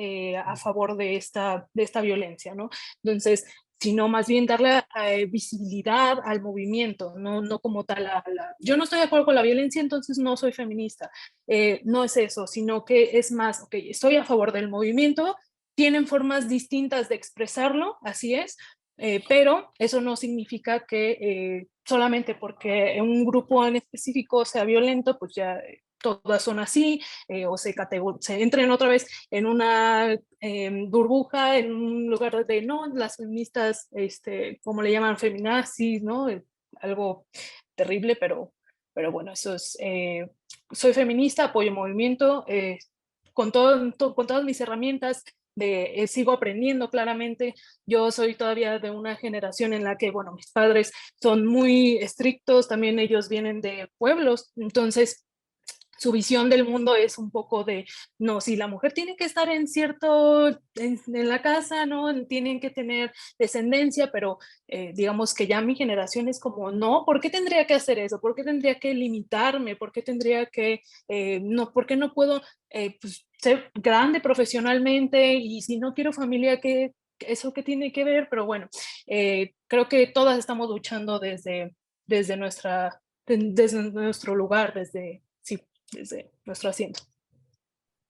a favor de esta violencia, ¿no? Entonces, sino más bien darle visibilidad al movimiento, no como tal. Yo no estoy de acuerdo con la violencia, entonces no soy feminista. No es eso, sino que es más, ok, estoy a favor del movimiento, tienen formas distintas de expresarlo, así es, pero eso no significa que solamente porque un grupo en específico sea violento, pues ya todas son así, o se entren otra vez en una burbuja, en un lugar de no, las feministas, como le llaman, feminazis, ¿no? Algo terrible, pero bueno, eso es, soy feminista, apoyo el movimiento, con todas mis herramientas, sigo aprendiendo claramente. Yo soy todavía de una generación en la que, bueno, mis padres son muy estrictos, también ellos vienen de pueblos, entonces su visión del mundo es un poco de, no, si la mujer tiene que estar en la casa, ¿no? Tienen que tener descendencia, pero digamos que ya mi generación es como, no, ¿por qué tendría que hacer eso? ¿Por qué tendría que limitarme? ¿Por qué tendría que, no, por qué no puedo pues, ser grande profesionalmente y si no quiero familia, ¿eso qué tiene que ver? Pero bueno, creo que todas estamos luchando desde nuestro lugar, desde nuestro asiento.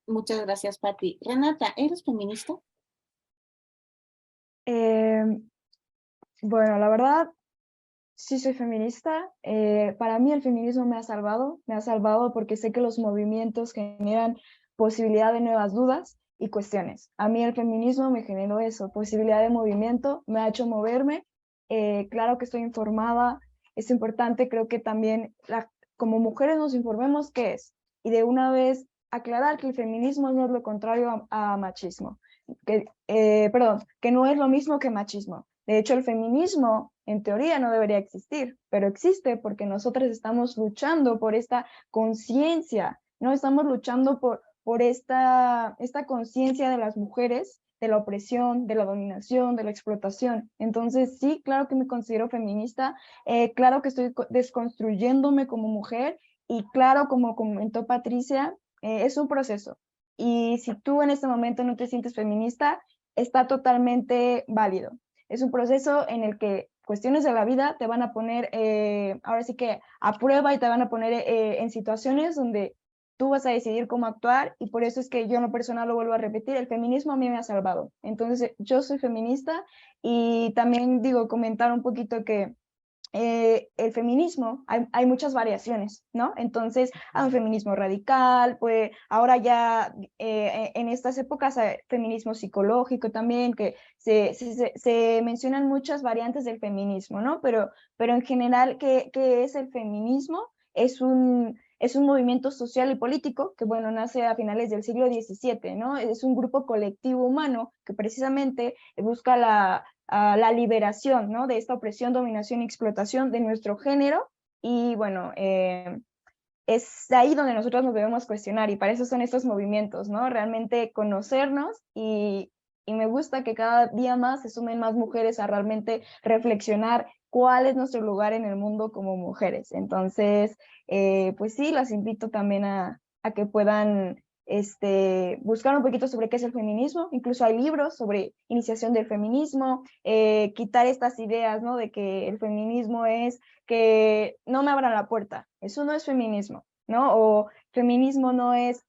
Muchas gracias, Pati. Renata, ¿eres feminista? Bueno, la verdad, sí soy feminista. Para mí el feminismo me ha salvado porque sé que los movimientos generan posibilidad de nuevas dudas y cuestiones. A mí el feminismo me generó eso, posibilidad de movimiento, me ha hecho moverme. Claro que estoy informada, es importante, creo que también como mujeres nos informemos qué es, y de una vez aclarar que el feminismo no es lo contrario a machismo, que no es lo mismo que machismo. De hecho, el feminismo en teoría no debería existir, pero existe porque nosotras estamos luchando por esta conciencia. ¿no? Estamos luchando por esta conciencia de las mujeres, de la opresión, de la dominación, de la explotación. Entonces, sí, claro que me considero feminista, claro que estoy desconstruyéndome como mujer y claro, como comentó Patricia, es un proceso. Y si tú en este momento no te sientes feminista, está totalmente válido. Es un proceso en el que cuestiones de la vida te van a poner, ahora sí que a prueba y te van a poner en situaciones donde tú vas a decidir cómo actuar y por eso es que yo en lo personal lo vuelvo a repetir, el feminismo a mí me ha salvado. Entonces yo soy feminista y también digo, comentar un poquito que el feminismo, hay muchas variaciones, ¿no? Entonces, hay un feminismo radical, pues ahora ya en estas épocas hay feminismo psicológico también, que se mencionan muchas variantes del feminismo, ¿no? Pero en general, ¿qué es el feminismo? Es un movimiento social y político que, bueno, nace a finales del siglo XVII, ¿no? Es un grupo colectivo humano que precisamente busca a la liberación, ¿no? De esta opresión, dominación y explotación de nuestro género. Y bueno, es ahí donde nosotros nos debemos cuestionar y para eso son estos movimientos, ¿no? Realmente conocernos y me gusta que cada día más se sumen más mujeres a realmente reflexionar cuál es nuestro lugar en el mundo como mujeres. Entonces, pues sí, las invito también a que puedan buscar un poquito sobre qué es el feminismo, incluso hay libros sobre iniciación del feminismo, quitar estas ideas, ¿no? De que el feminismo es que no me abran la puerta, eso no es feminismo, ¿no? O feminismo no es,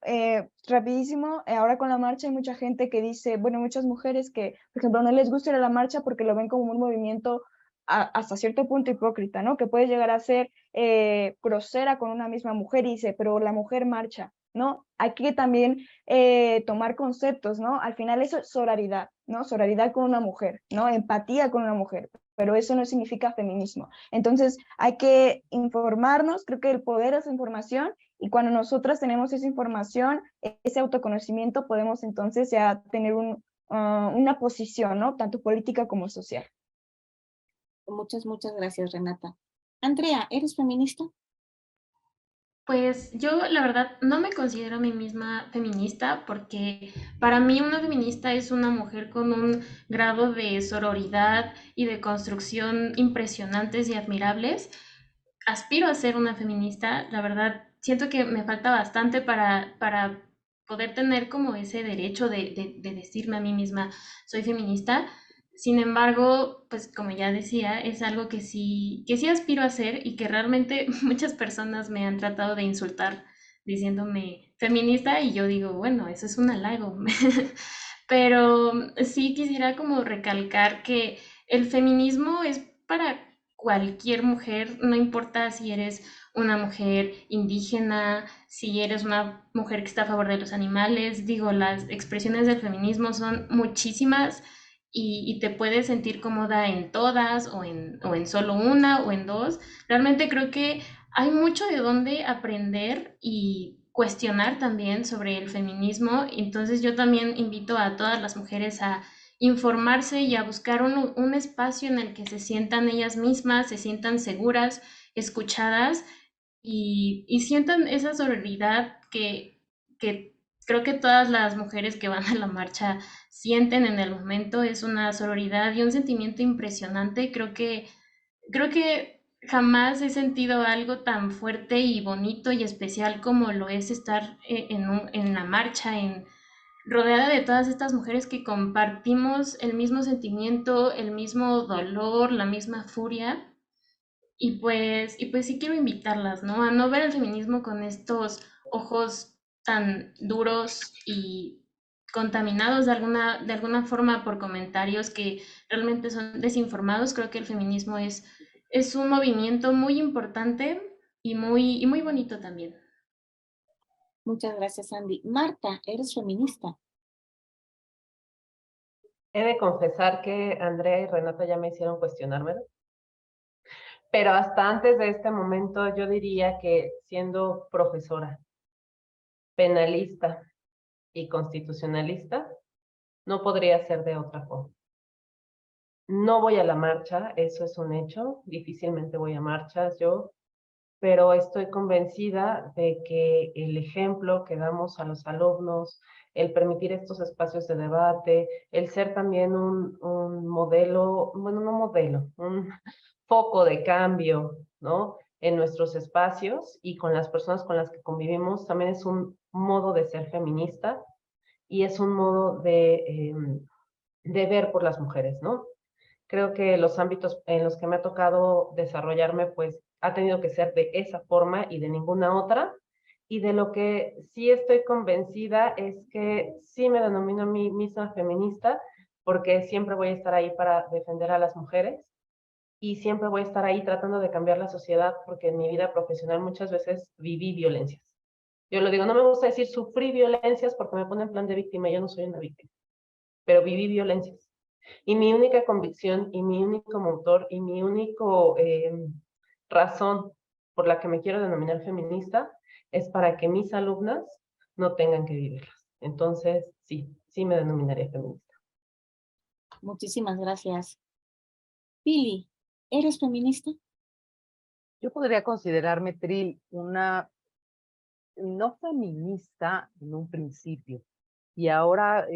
rapidísimo, ahora con la marcha hay mucha gente que dice, bueno, muchas mujeres que, por ejemplo, no les gusta ir a la marcha porque lo ven como un movimiento hasta cierto punto hipócrita, ¿no? Que puede llegar a ser grosera con una misma mujer y dice, pero la mujer marcha, ¿no? Hay que también tomar conceptos, ¿no? Al final eso es sororidad, ¿no? Sororidad con una mujer, ¿no? Empatía con una mujer, pero eso no significa feminismo. Entonces hay que informarnos, creo que el poder es la información y cuando nosotras tenemos esa información, ese autoconocimiento, podemos entonces ya tener una posición, ¿no? Tanto política como social. Muchas gracias, Renata. Andrea, ¿eres feminista? Pues yo la verdad no me considero a mí misma feminista porque para mí una feminista es una mujer con un grado de sororidad y de construcción impresionantes y admirables. Aspiro a ser una feminista, la verdad siento que me falta bastante para poder tener como ese derecho de decirme a mí misma soy feminista. Sin embargo, pues como ya decía, es algo que sí aspiro a hacer y que realmente muchas personas me han tratado de insultar diciéndome feminista y yo digo, bueno, eso es un halago. Pero sí quisiera como recalcar que el feminismo es para cualquier mujer, no importa si eres una mujer indígena, si eres una mujer que está a favor de los animales, digo, las expresiones del feminismo son muchísimas y te puedes sentir cómoda en todas o en solo una o en dos. Realmente creo que hay mucho de dónde aprender y cuestionar también sobre el feminismo. Entonces yo también invito a todas las mujeres a informarse y a buscar un espacio en el que se sientan ellas mismas, se sientan seguras, escuchadas y sientan esa sororidad que creo que todas las mujeres que van a la marcha sienten en el momento. Es una sororidad y un sentimiento impresionante. Creo que jamás he sentido algo tan fuerte y bonito y especial como lo es estar en la marcha, rodeada de todas estas mujeres que compartimos el mismo sentimiento, el mismo dolor, la misma furia. Y pues sí quiero invitarlas, ¿no? A no ver el feminismo con estos ojos tan duros y contaminados de alguna forma por comentarios que realmente son desinformados. Creo que el feminismo es un movimiento muy importante y muy bonito también. Muchas gracias, Andy. Marta, ¿eres feminista? He de confesar que Andrea y Renata ya me hicieron cuestionármelo. Pero hasta antes de este momento yo diría que siendo profesora, penalista y constitucionalista, no podría ser de otra forma. No voy a la marcha, eso es un hecho, difícilmente voy a marchas yo, pero estoy convencida de que el ejemplo que damos a los alumnos, el permitir estos espacios de debate, el ser también un modelo, bueno, no modelo, un foco de cambio, ¿no? En nuestros espacios y con las personas con las que convivimos, también es un modo de ser feminista y es un modo de ver por las mujeres, ¿no? Creo que los ámbitos en los que me ha tocado desarrollarme, pues ha tenido que ser de esa forma y de ninguna otra. Y de lo que sí estoy convencida es que sí me denomino a mí misma feminista, porque siempre voy a estar ahí para defender a las mujeres y siempre voy a estar ahí tratando de cambiar la sociedad, porque en mi vida profesional muchas veces viví violencias. Yo lo digo, no me gusta decir sufrí violencias porque me pone en plan de víctima, yo no soy una víctima, pero viví violencias. Y mi única convicción y mi único motor y mi único razón por la que me quiero denominar feminista es para que mis alumnas no tengan que vivirlas. Entonces, sí me denominaría feminista. Muchísimas gracias. Pili, ¿eres feminista? Yo podría considerarme, Tril, una no feminista en un principio, y ahora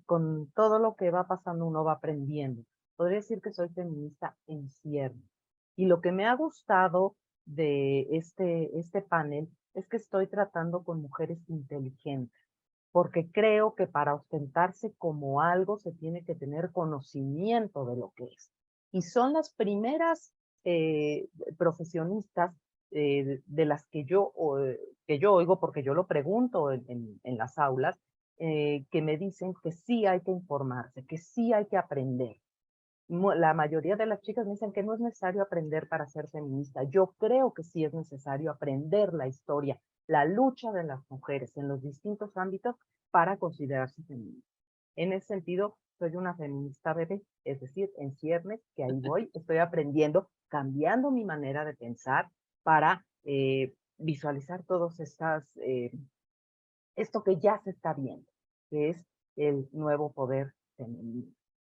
con todo lo que va pasando uno va aprendiendo. Podría decir que soy feminista en ciernes. Y lo que me ha gustado de este panel es que estoy tratando con mujeres inteligentes, porque creo que para ostentarse como algo se tiene que tener conocimiento de lo que es. Y son las primeras profesionistas de las que yo oigo, porque yo lo pregunto en las aulas, que me dicen que sí hay que informarse, que sí hay que aprender. La mayoría de las chicas me dicen que no es necesario aprender para ser feminista. Yo creo que sí es necesario aprender la historia, la lucha de las mujeres en los distintos ámbitos para considerarse feminista. En ese sentido, soy una feminista bebé, es decir, en ciernes, que ahí voy, estoy aprendiendo, cambiando mi manera de pensar para visualizar todos esto que ya se está viendo, que es el nuevo poder femenino.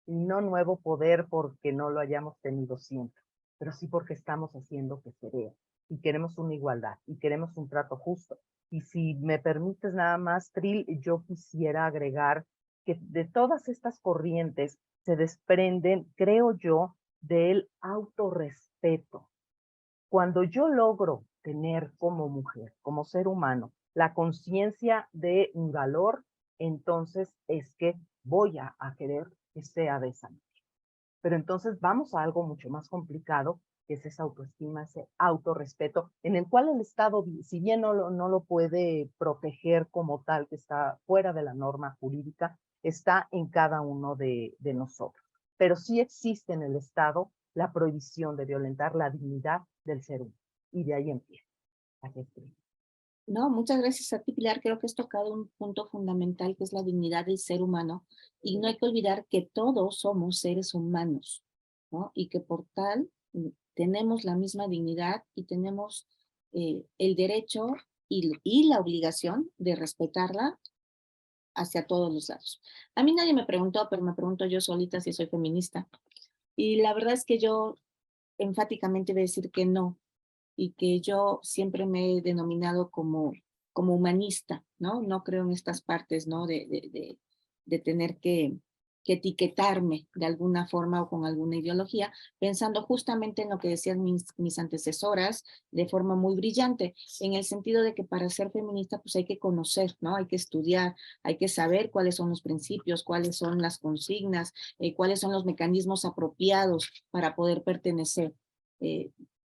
Y no nuevo poder porque no lo hayamos tenido siempre, pero sí porque estamos haciendo que se vea. Y queremos una igualdad, y queremos un trato justo. Y si me permites nada más, Tril, yo quisiera agregar que de todas estas corrientes se desprenden, creo yo, del autorrespeto. Cuando yo logro tener como mujer, como ser humano, la conciencia de mi valor, entonces es que voy a querer que sea de esa manera. Pero entonces vamos a algo mucho más complicado, que es esa autoestima, ese autorrespeto, en el cual el Estado, si bien no lo puede proteger como tal, que está fuera de la norma jurídica, está en cada uno de nosotros. Pero sí existe en el Estado la prohibición de violentar la dignidad del ser humano. Y de ahí empieza. No, muchas gracias a ti, Pilar. Creo que has tocado un punto fundamental que es la dignidad del ser humano. Y no hay que olvidar que todos somos seres humanos, ¿no? Y que por tal tenemos la misma dignidad y tenemos el derecho y la obligación de respetarla hacia todos los lados. A mí nadie me preguntó, pero me pregunto yo solita si soy feminista. Y la verdad es que yo enfáticamente voy a decir que no, y que yo siempre me he denominado como humanista, ¿no? No creo en estas partes, ¿no? De tener que etiquetarme de alguna forma o con alguna ideología, pensando justamente en lo que decían mis antecesoras de forma muy brillante, en el sentido de que para ser feminista pues hay que conocer, ¿no? Hay que estudiar, hay que saber cuáles son los principios, cuáles son las consignas, cuáles son los mecanismos apropiados para poder pertenecer.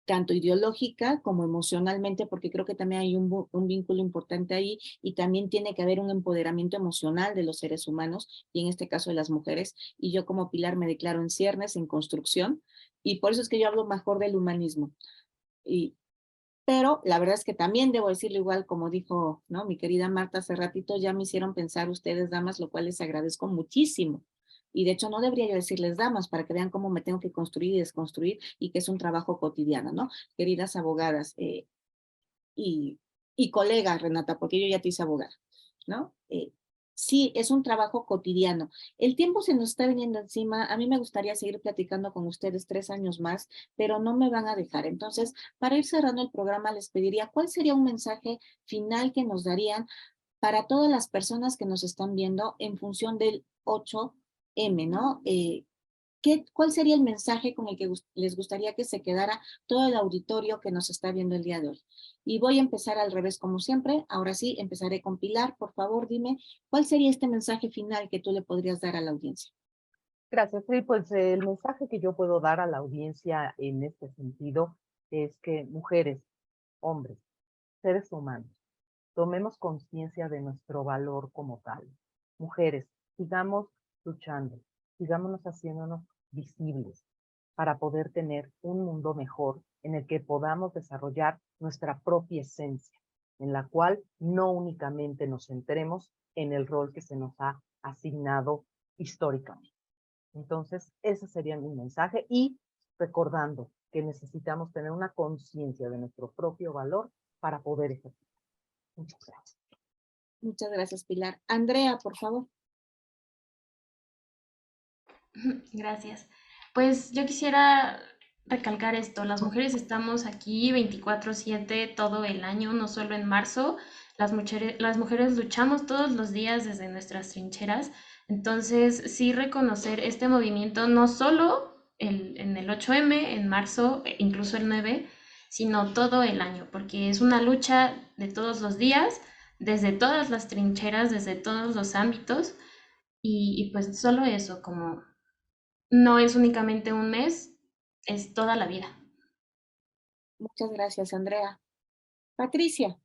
Tanto ideológica como emocionalmente, porque creo que también hay un vínculo importante ahí y también tiene que haber un empoderamiento emocional de los seres humanos y en este caso de las mujeres. Y yo como Pilar me declaro en ciernes, en construcción, y por eso es que yo hablo mejor del humanismo. Pero la verdad es que también debo decirlo igual como dijo, ¿no? Mi querida Marta hace ratito, ya me hicieron pensar ustedes, damas, lo cual les agradezco muchísimo. Y de hecho no debería yo decirles damas para que vean cómo me tengo que construir y desconstruir y que es un trabajo cotidiano, ¿no? Queridas abogadas y colegas, Renata, porque yo ya te hice abogada, ¿no? Sí, es un trabajo cotidiano. El tiempo se nos está viniendo encima. A mí me gustaría seguir platicando con ustedes 3 años más, pero no me van a dejar. Entonces, para ir cerrando el programa, les pediría cuál sería un mensaje final que nos darían para todas las personas que nos están viendo en función del 8M, ¿no? ¿Cuál sería el mensaje con el que les gustaría que se quedara todo el auditorio que nos está viendo el día de hoy? Y voy a empezar al revés como siempre. Ahora sí, empezaré con Pilar. Por favor, dime, ¿cuál sería este mensaje final que tú le podrías dar a la audiencia? Gracias. Sí, pues el mensaje que yo puedo dar a la audiencia en este sentido es que mujeres, hombres, seres humanos, tomemos conciencia de nuestro valor como tal. Mujeres, sigamos luchando, sigámonos haciéndonos visibles para poder tener un mundo mejor en el que podamos desarrollar nuestra propia esencia, en la cual no únicamente nos centremos en el rol que se nos ha asignado históricamente. Entonces, ese sería mi mensaje y recordando que necesitamos tener una conciencia de nuestro propio valor para poder ejercer. Muchas gracias. Muchas gracias, Pilar. Andrea, por favor. Gracias. Pues yo quisiera recalcar esto, las mujeres estamos aquí 24/7 todo el año, no solo en marzo, las mujeres luchamos todos los días desde nuestras trincheras, entonces sí reconocer este movimiento no solo en el 8M, en marzo, incluso el 9, sino todo el año, porque es una lucha de todos los días, desde todas las trincheras, desde todos los ámbitos, y pues solo eso, como no es únicamente un mes, es toda la vida. Muchas gracias, Andrea. Patricia.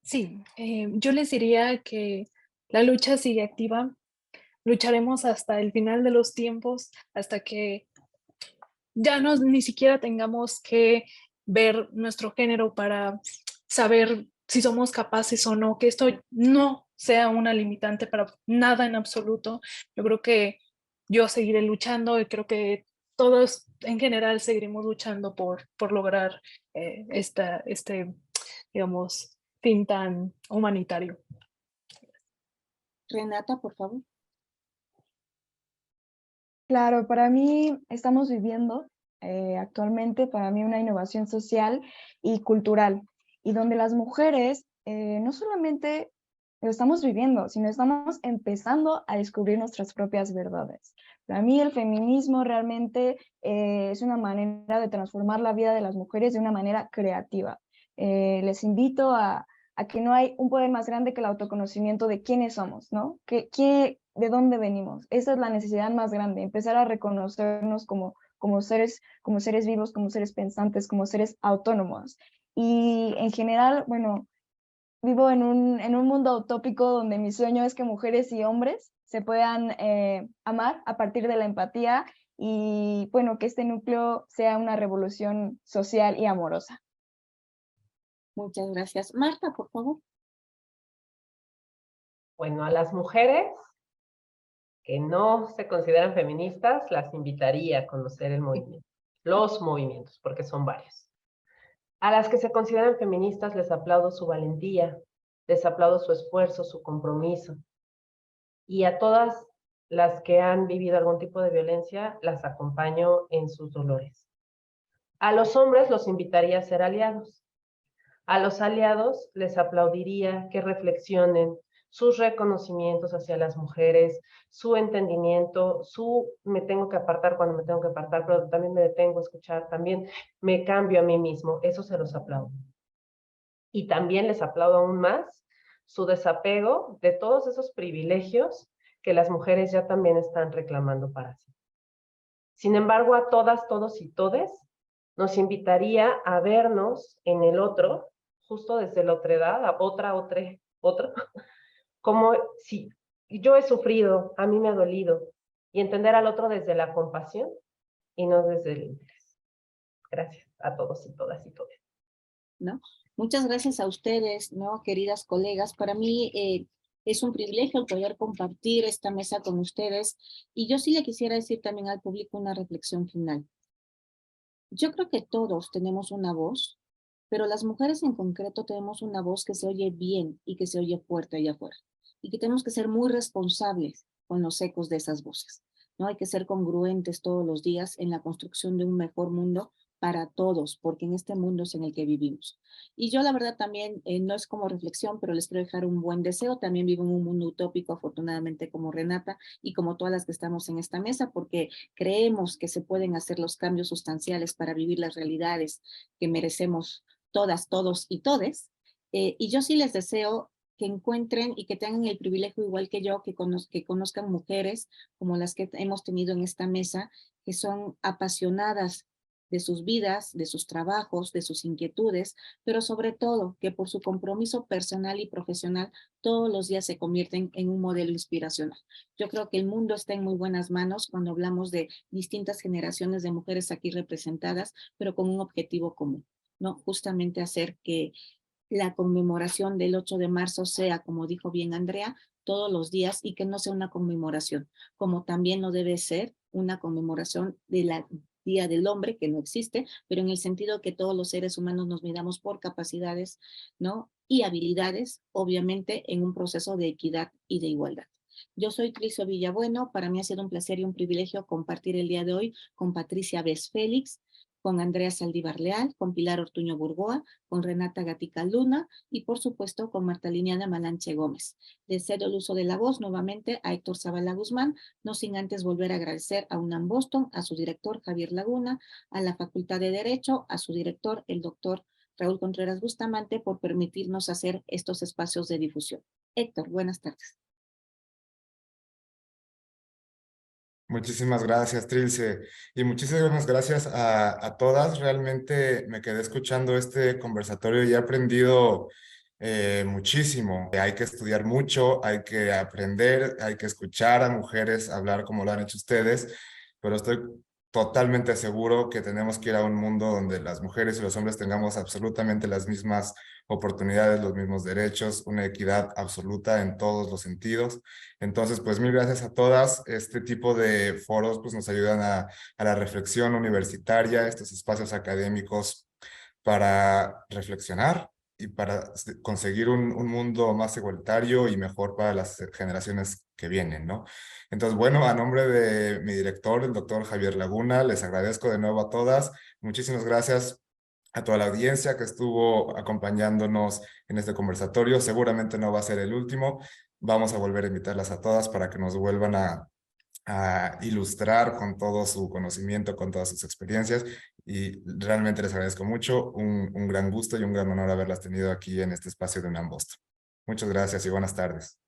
Sí, yo les diría que la lucha sigue activa, lucharemos hasta el final de los tiempos, hasta que ya no ni siquiera tengamos que ver nuestro género para saber si somos capaces o no, que esto no sea una limitante para nada en absoluto. Yo creo que yo seguiré luchando y creo que todos en general seguiremos luchando por lograr este, digamos, fin tan humanitario. Renata, por favor. Claro, para mí estamos viviendo actualmente, para mí, una innovación social y cultural, y donde las mujeres no solamente lo estamos viviendo, sino estamos empezando a descubrir nuestras propias verdades. Para mí el feminismo realmente es una manera de transformar la vida de las mujeres de una manera creativa. Les invito a que no hay un poder más grande que el autoconocimiento de quiénes somos, ¿no? ¿De dónde venimos? Esa es la necesidad más grande, empezar a reconocernos como seres vivos, como seres pensantes, como seres autónomos. Y en general, bueno, vivo en un mundo utópico donde mi sueño es que mujeres y hombres se puedan amar a partir de la empatía y, bueno, que este núcleo sea una revolución social y amorosa. Muchas gracias. Marta, por favor. Bueno, a las mujeres que no se consideran feministas, las invitaría a conocer el movimiento, los movimientos, porque son varios. A las que se consideran feministas les aplaudo su valentía, les aplaudo su esfuerzo, su compromiso. Y a todas las que han vivido algún tipo de violencia, las acompaño en sus dolores. A los hombres los invitaría a ser aliados. A los aliados les aplaudiría que reflexionen sus reconocimientos hacia las mujeres, su entendimiento, me tengo que apartar cuando me tengo que apartar, pero también me detengo a escuchar, también me cambio a mí mismo, eso se los aplaudo. Y también les aplaudo aún más su desapego de todos esos privilegios que las mujeres ya también están reclamando para sí. Sin embargo, a todas, todos y todes, nos invitaría a vernos en el otro, justo desde la otredad, a otro, como si yo he sufrido, a mí me ha dolido, y entender al otro desde la compasión y no desde el interés. Gracias a todos y todas y todos. ¿No? Muchas gracias a ustedes, ¿no? Queridas colegas. Para mí es un privilegio el poder compartir esta mesa con ustedes. Y yo sí le quisiera decir también al público una reflexión final. Yo creo que todos tenemos una voz pero las mujeres en concreto tenemos una voz que se oye bien y que se oye fuerte allá afuera, y que tenemos que ser muy responsables con los ecos de esas voces, ¿no? Hay que ser congruentes todos los días en la construcción de un mejor mundo para todos, porque en este mundo es en el que vivimos. Y yo la verdad también, no es como reflexión, pero les quiero dejar un buen deseo. También vivo en un mundo utópico, afortunadamente, como Renata y como todas las que estamos en esta mesa, porque creemos que se pueden hacer los cambios sustanciales para vivir las realidades que merecemos todas, todos y todes. Y yo sí les deseo que encuentren y que tengan el privilegio, igual que yo, que conozcan mujeres como las que hemos tenido en esta mesa, que son apasionadas de sus vidas, de sus trabajos, de sus inquietudes, pero sobre todo que por su compromiso personal y profesional todos los días se convierten en un modelo inspiracional. Yo creo que el mundo está en muy buenas manos cuando hablamos de distintas generaciones de mujeres aquí representadas, pero con un objetivo común, ¿no? Justamente hacer que la conmemoración del 8 de marzo sea, como dijo bien Andrea, todos los días y que no sea una conmemoración, como también no debe ser una conmemoración de la Día del Hombre, que no existe, pero en el sentido que todos los seres humanos nos midamos por capacidades, ¿no? Y habilidades, obviamente, en un proceso de equidad y de igualdad. Yo soy Tricio Villabueno, para mí ha sido un placer y un privilegio compartir el día de hoy con Patricia Bes Félix, con Andrea Saldívar Leal, con Pilar Ortuño Burgoa, con Renata Gatica Luna y por supuesto con Marta Liniana Malanche Gómez. Le cedo el uso de la voz nuevamente a Héctor Zavala Guzmán, no sin antes volver a agradecer a UNAM Boston, a su director Javier Laguna, a la Facultad de Derecho, a su director el doctor Raúl Contreras Bustamante por permitirnos hacer estos espacios de difusión. Héctor, buenas tardes. Muchísimas gracias, Trilce. Y muchísimas gracias a todas. Realmente me quedé escuchando este conversatorio y he aprendido muchísimo. Hay que estudiar mucho, hay que aprender, hay que escuchar a mujeres hablar como lo han hecho ustedes, pero estoy totalmente seguro que tenemos que ir a un mundo donde las mujeres y los hombres tengamos absolutamente las mismas oportunidades, los mismos derechos, una equidad absoluta en todos los sentidos. Entonces, pues mil gracias a todas. Este tipo de foros pues nos ayudan a la reflexión universitaria, estos espacios académicos para reflexionar y para conseguir un mundo más igualitario y mejor para las generaciones que vienen, ¿no? Entonces, bueno, a nombre de mi director, el doctor Javier Laguna, les agradezco de nuevo a todas. Muchísimas gracias a toda la audiencia que estuvo acompañándonos en este conversatorio. Seguramente no va a ser el último. Vamos a volver a invitarlas a todas para que nos vuelvan a ilustrar con todo su conocimiento, con todas sus experiencias, y realmente les agradezco mucho, un gran gusto y un gran honor haberlas tenido aquí en este espacio de UNAM Boston. Muchas gracias y buenas tardes.